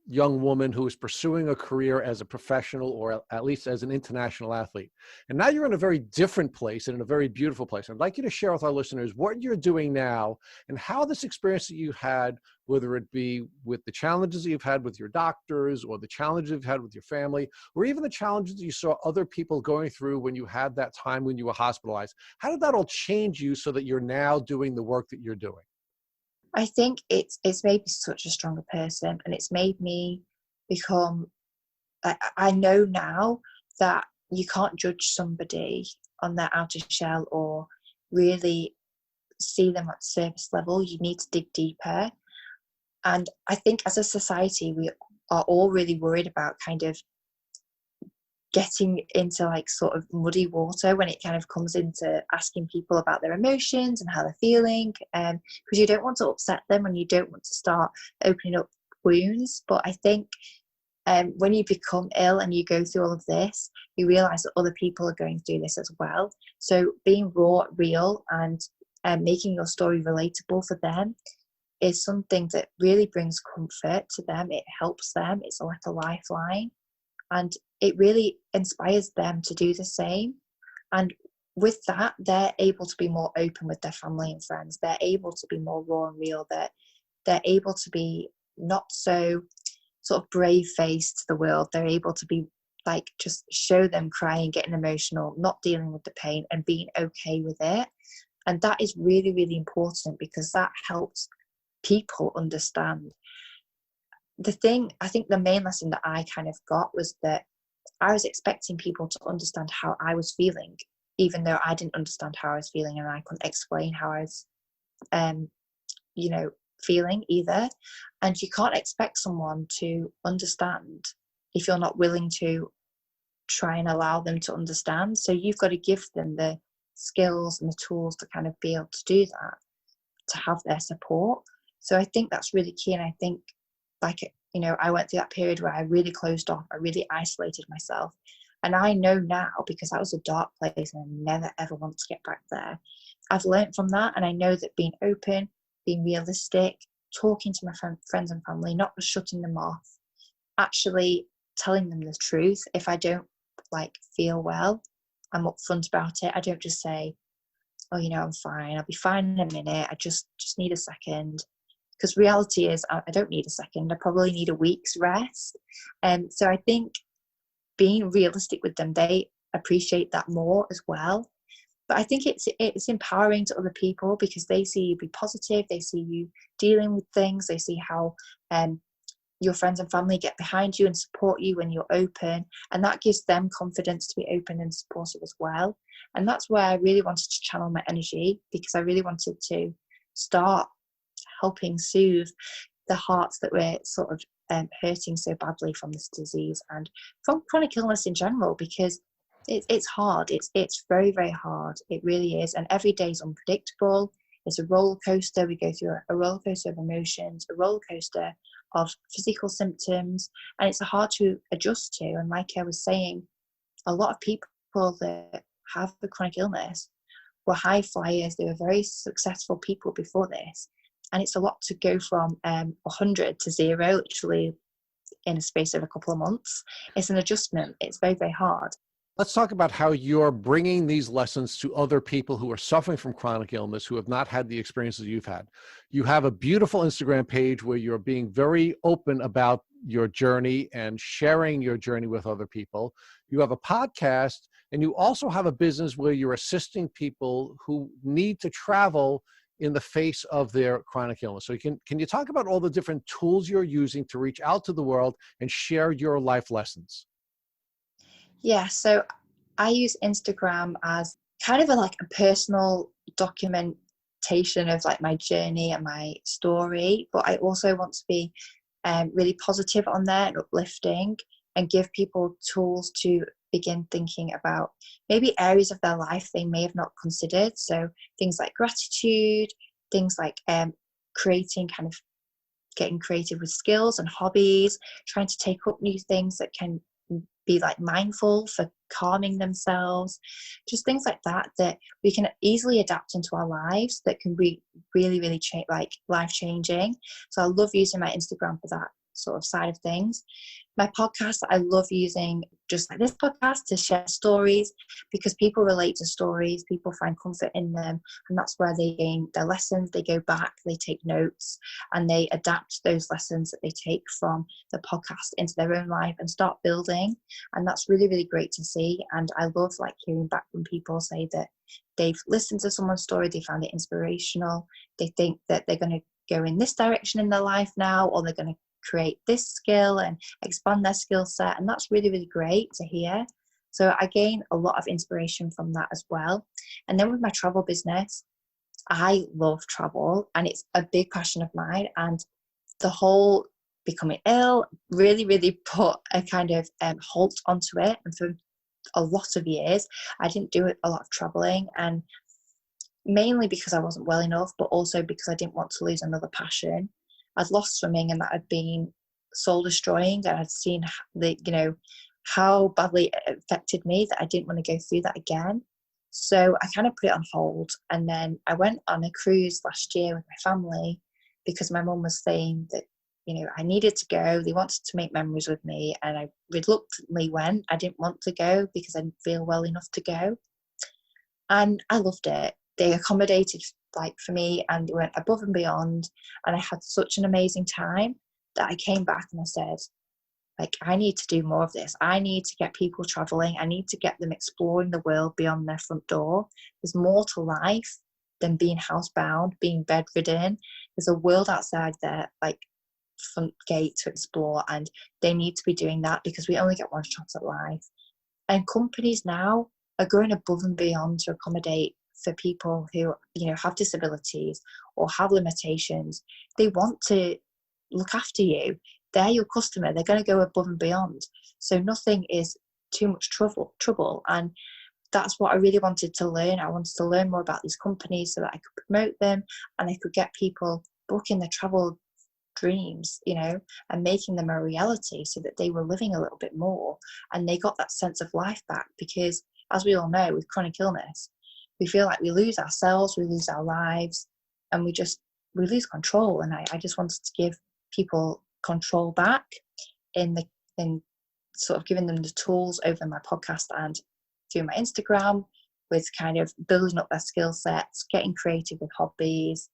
young woman who is pursuing a career as a professional, or at least as an international athlete. And now you're in a very different place and in a very beautiful place. I'd like you to share with our listeners what you're doing now and how this experience that you had, whether it be with the challenges that you've had with your doctors or the challenges you've had with your family, or even the challenges that you saw other people going through when you had that time when you were hospitalized. How did that all change you so that you're now doing the work that you're doing? I think it's made me such a stronger person, and it's made me become, I know now that you can't judge somebody on their outer shell or really see them at surface level. You need to dig deeper. And I think as a society, we are all really worried about kind of getting into like sort of muddy water when it kind of comes into asking people about their emotions and how they're feeling, because you don't want to upset them and you don't want to start opening up wounds. But I think when you become ill and you go through all of this, you realize that other people are going through this as well. So being raw, real, and making your story relatable for them is something that really brings comfort to them. It helps them. It's like a lifeline. And it really inspires them to do the same. And with that, they're able to be more open with their family and friends. They're able to be more raw and real. They're able to be not so sort of brave-faced to the world. They're able to be like, just show them crying, getting emotional, not dealing with the pain and being okay with it. And that is really, really important, because that helps people understand. I think the main lesson that I kind of got was that I was expecting people to understand how I was feeling, even though I didn't understand how I was feeling and I couldn't explain how I was, feeling either. And you can't expect someone to understand if you're not willing to try and allow them to understand. So you've got to give them the skills and the tools to kind of be able to do that, to have their support. So I think that's really key. And I think, I went through that period where I really closed off. I really isolated myself. And I know now, because that was a dark place and I never ever want to get back there. I've learned from that. And I know that being open, being realistic, talking to my friends and family, not just shutting them off, actually telling them the truth. If I don't feel well, I'm upfront about it. I don't just say, oh, I'm fine. I'll be fine in a minute. I just need a second. Because reality is, I don't need a second. I probably need a week's rest. So I think being realistic with them, they appreciate that more as well. But I think it's empowering to other people, because they see you be positive. They see you dealing with things. They see how your friends and family get behind you and support you when you're open. And that gives them confidence to be open and supportive as well. And that's where I really wanted to channel my energy, because I really wanted to start helping soothe the hearts that were sort of hurting so badly from this disease and from chronic illness in general, because it's hard. It's very, very hard. It really is. And every day is unpredictable. It's a roller coaster. We go through a roller coaster of emotions, a roller coaster of physical symptoms, and it's hard to adjust to. And like I was saying, a lot of people that have the chronic illness were high flyers. They were very successful people before this. And it's a lot to go from 100 to 0, literally in a space of a couple of months. It's an adjustment. It's very, very hard. Let's talk about how you're bringing these lessons to other people who are suffering from chronic illness, who have not had the experiences you've had. You have a beautiful Instagram page where you're being very open about your journey and sharing your journey with other people. You have a podcast, and you also have a business where you're assisting people who need to travel in the face of their chronic illness. So can you talk about all the different tools you're using to reach out to the world and share your life lessons? Yeah, so I use Instagram as kind of like a personal documentation of like my journey and my story, but I also want to be really positive on there and uplifting, and give people tools to begin thinking about maybe areas of their life they may have not considered. So things like gratitude, things like creating kind of getting creative with skills and hobbies, trying to take up new things that can be like mindful for calming themselves, just things like that that we can easily adapt into our lives that can be really change, like life changing. So I love using my Instagram for that sort of side of things. My podcast, I love using just like this podcast to share stories, because people relate to stories, people find comfort in them, and that's where they gain their lessons. They go back, they take notes, and they adapt those lessons that they take from the podcast into their own life and start building. And that's really great to see. And I love like hearing back from people say that they've listened to someone's story, they found it inspirational, they think that they're going to go in this direction in their life now, or they're going to create this skill and expand their skill set. And that's really great to hear. So I gain a lot of inspiration from that as well. And then with my travel business, I love travel and it's a big passion of mine. And the whole becoming ill really put a kind of halt onto it. And for a lot of years, I didn't do a lot of traveling, and mainly because I wasn't well enough, but also because I didn't want to lose another passion. I'd lost swimming, and that had been soul destroying, and I'd seen how badly it affected me that I didn't want to go through that again. So I kind of put it on hold, and then I went on a cruise last year with my family because my mum was saying that I needed to go. They wanted to make memories with me, and I reluctantly went. I didn't want to go because I didn't feel well enough to go, and I loved it. They accommodated like for me, and they went above and beyond, and I had such an amazing time that I came back and I said, like, I need to do more of this. I need to get people traveling. I need to get them exploring the world beyond their front door. There's more to life than being housebound, being bedridden. There's a world outside their like front gate to explore, and they need to be doing that because we only get one shot at life. And companies now are going above and beyond to accommodate for people who have disabilities or have limitations. They want to look after you. They're your customer. They're going to go above and beyond. So nothing is too much trouble. And that's what I really wanted to learn. I wanted to learn more about these companies so that I could promote them, and I could get people booking their travel dreams, and making them a reality so that they were living a little bit more and they got that sense of life back. Because as we all know, with chronic illness, we feel like we lose ourselves, we lose our lives, and we lose control. And I just wanted to give people control back in sort of giving them the tools over my podcast and through my Instagram, with kind of building up their skill sets, getting creative with hobbies,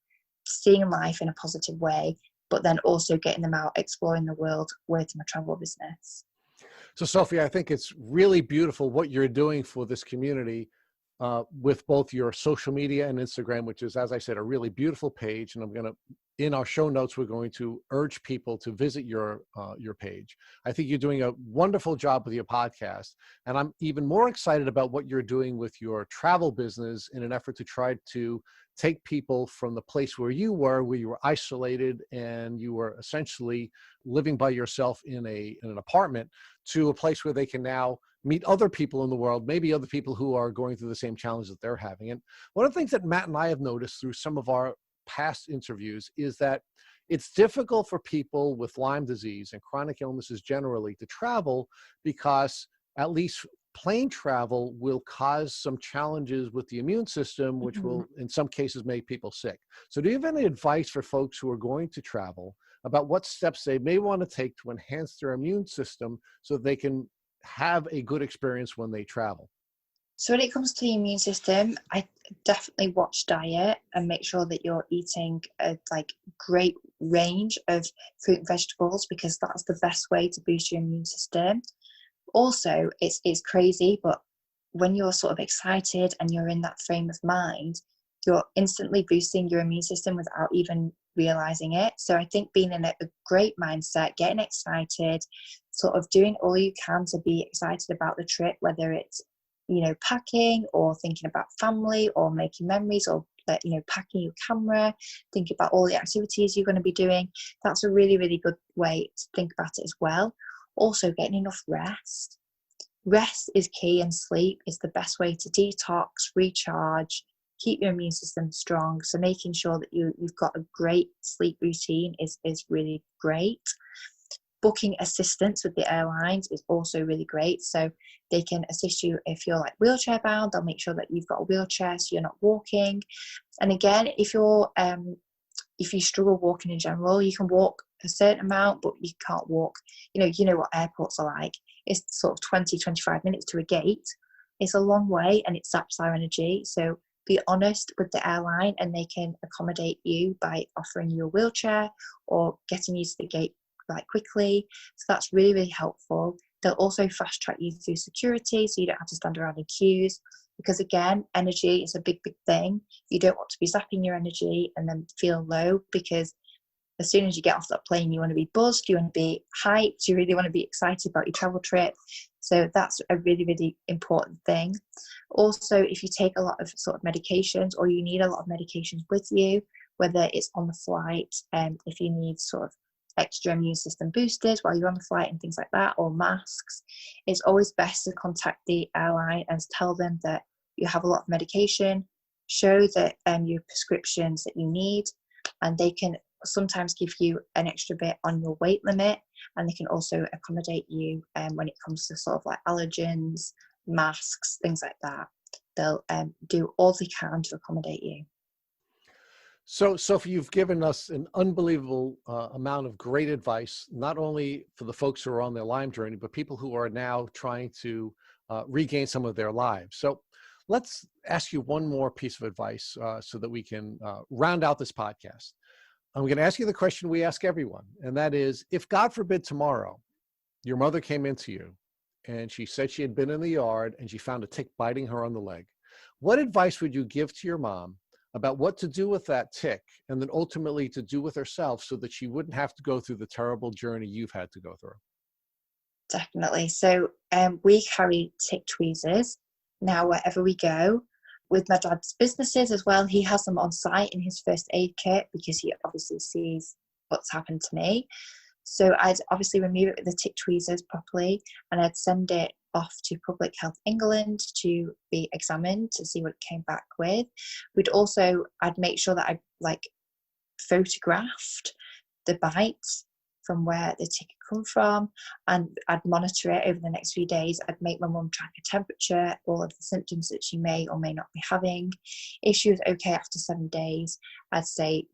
seeing life in a positive way, but then also getting them out exploring the world with my travel business. So Sophie, I think it's really beautiful what you're doing for this community with both your social media and Instagram, which is, as I said, a really beautiful page. And in our show notes, we're going to urge people to visit your page. I think you're doing a wonderful job with your podcast. And I'm even more excited about what you're doing with your travel business in an effort to try to take people from the place where you were isolated and you were essentially living by yourself in an apartment, to a place where they can now meet other people in the world, maybe other people who are going through the same challenges that they're having. And one of the things that Matt and I have noticed through some of our past interviews is that it's difficult for people with Lyme disease and chronic illnesses generally to travel, because at least plane travel will cause some challenges with the immune system, which will in some cases make people sick. So do you have any advice for folks who are going to travel about what steps they may want to take to enhance their immune system so they can have a good experience when they travel? So when it comes to the immune system, I definitely watch diet and make sure that you're eating a great range of fruit and vegetables, because that's the best way to boost your immune system. Also, it's crazy, but when you're sort of excited and you're in that frame of mind, you're instantly boosting your immune system without even realizing it. So I think being in a great mindset, getting excited, sort of doing all you can to be excited about the trip, whether it's, you know, packing or thinking about family or making memories or, you know, packing your camera, think about all the activities you're going to be doing. That's a really, really good way to think about it as well. Also, getting enough rest. Rest is key, and sleep is the best way to detox, recharge, keep your immune system strong. So making sure that you've got a great sleep routine is really great. Booking assistance with the airlines is also really great. So they can assist you if you're like wheelchair bound. They'll make sure that you've got a wheelchair so you're not walking. And again, if you struggle walking in general, you can walk a certain amount, but you can't walk, you know what airports are like. It's sort of 20-25 minutes to a gate. It's a long way and it saps our energy. So be honest with the airline and they can accommodate you by offering you a wheelchair or getting you to the gate like quickly. So that's really, really helpful. They'll also fast track you through security so you don't have to stand around in queues, because again, energy is a big thing. You don't want to be zapping your energy and then feel low, because as soon as you get off that plane, you want to be buzzed, you want to be hyped, you really want to be excited about your travel trip. So that's a really, really important thing. Also, if you take a lot of sort of medications, or you need a lot of medications with you, whether it's on the flight, if you need sort of extra immune system boosters while you're on the flight and things like that, or masks, it's always best to contact the airline and tell them that you have a lot of medication, show that your prescriptions that you need, and they can sometimes give you an extra bit on your weight limit, and they can also accommodate you when it comes to sort of like allergens, masks, things like that. They'll do all they can to accommodate you. So, Sophie, you've given us an unbelievable amount of great advice, not only for the folks who are on their Lyme journey, but people who are now trying to regain some of their lives. So let's ask you one more piece of advice so that we can round out this podcast. I'm going to ask you the question we ask everyone, and that is, if God forbid tomorrow your mother came into you and she said she had been in the yard and she found a tick biting her on the leg, what advice would you give to your mom about what to do with that tick, and then ultimately to do with herself so that she wouldn't have to go through the terrible journey you've had to go through? Definitely. So we carry tick tweezers now wherever we go. With my dad's businesses as well, he has them on site in his first aid kit, because he obviously sees what's happened to me. So I'd obviously remove it with the tick tweezers properly, and I'd send it off to Public Health England to be examined to see what it came back with. I'd make sure that I photographed the bite from where the tick had come from, and I'd monitor it over the next few days. I'd make my mum track her temperature, all of the symptoms that she may or may not be having. If she was okay after 7 days, I'd say,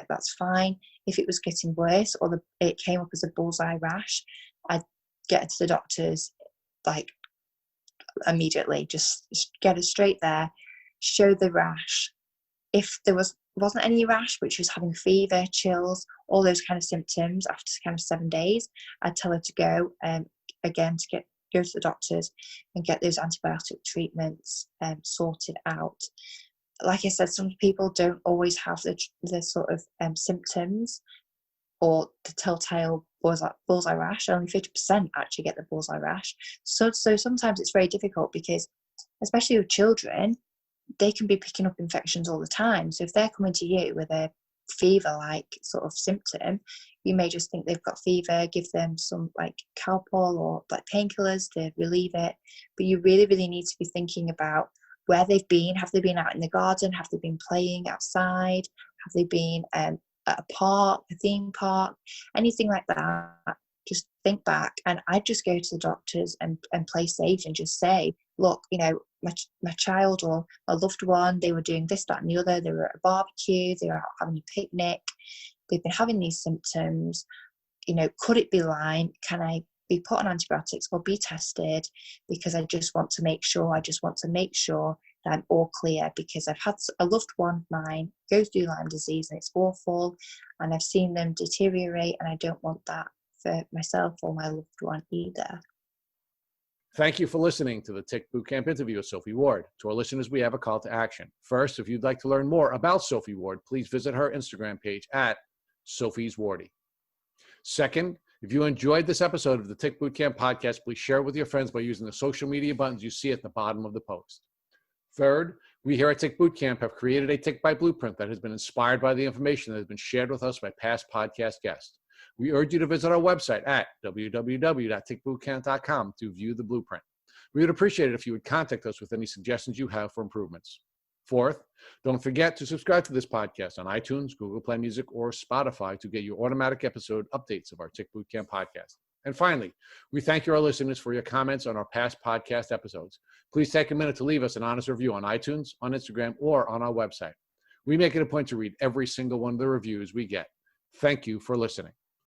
that's fine. If it was getting worse, or it came up as a bullseye rash, I'd get her to the doctors immediately. Just get her straight there, show the rash. If there wasn't any rash, but she was having fever, chills, all those kind of symptoms after kind of 7 days, I'd tell her to go again to go to the doctors and get those antibiotic treatments sorted out. Like I said, some people don't always have the sort of symptoms or the telltale bullseye rash. Only 50% actually get the bullseye rash. So sometimes it's very difficult, because especially with children, they can be picking up infections all the time. So if they're coming to you with a fever-like sort of symptom, you may just think they've got fever, give them some like Calpol or like painkillers to relieve it. But you really, really need to be thinking about where they've been. Have they been out in the garden? Have they been playing outside? Have they been at a park, a theme park, anything like that? Just think back, and I'd just go to the doctors and play safe and just say, look, my child or a loved one, they were doing this, that and the other. They were at a barbecue, they were out having a picnic, they've been having these symptoms. Could it be Lyme? Can I be put on antibiotics or be tested? Because I just want to make sure that I'm all clear, because I've had a loved one of mine go through Lyme disease and it's awful, and I've seen them deteriorate, and I don't want that for myself or my loved one either. Thank you for listening to the Tick Bootcamp interview with Sophie Ward. To our listeners, we have a call to action. First, if you'd like to learn more about Sophie Ward, please visit her Instagram page at Sophie's Wardy. Second, if you enjoyed this episode of the Tick Bootcamp podcast, please share it with your friends by using the social media buttons you see at the bottom of the post. Third, we here at Tick Bootcamp have created a Tick by Blueprint that has been inspired by the information that has been shared with us by past podcast guests. We urge you to visit our website at www.tickbootcamp.com to view the blueprint. We would appreciate it if you would contact us with any suggestions you have for improvements. Fourth, don't forget to subscribe to this podcast on iTunes, Google Play Music, or Spotify to get your automatic episode updates of our Tick Bootcamp podcast. And finally, we thank you, our listeners, for your comments on our past podcast episodes. Please take a minute to leave us an honest review on iTunes, on Instagram, or on our website. We make it a point to read every single one of the reviews we get. Thank you for listening.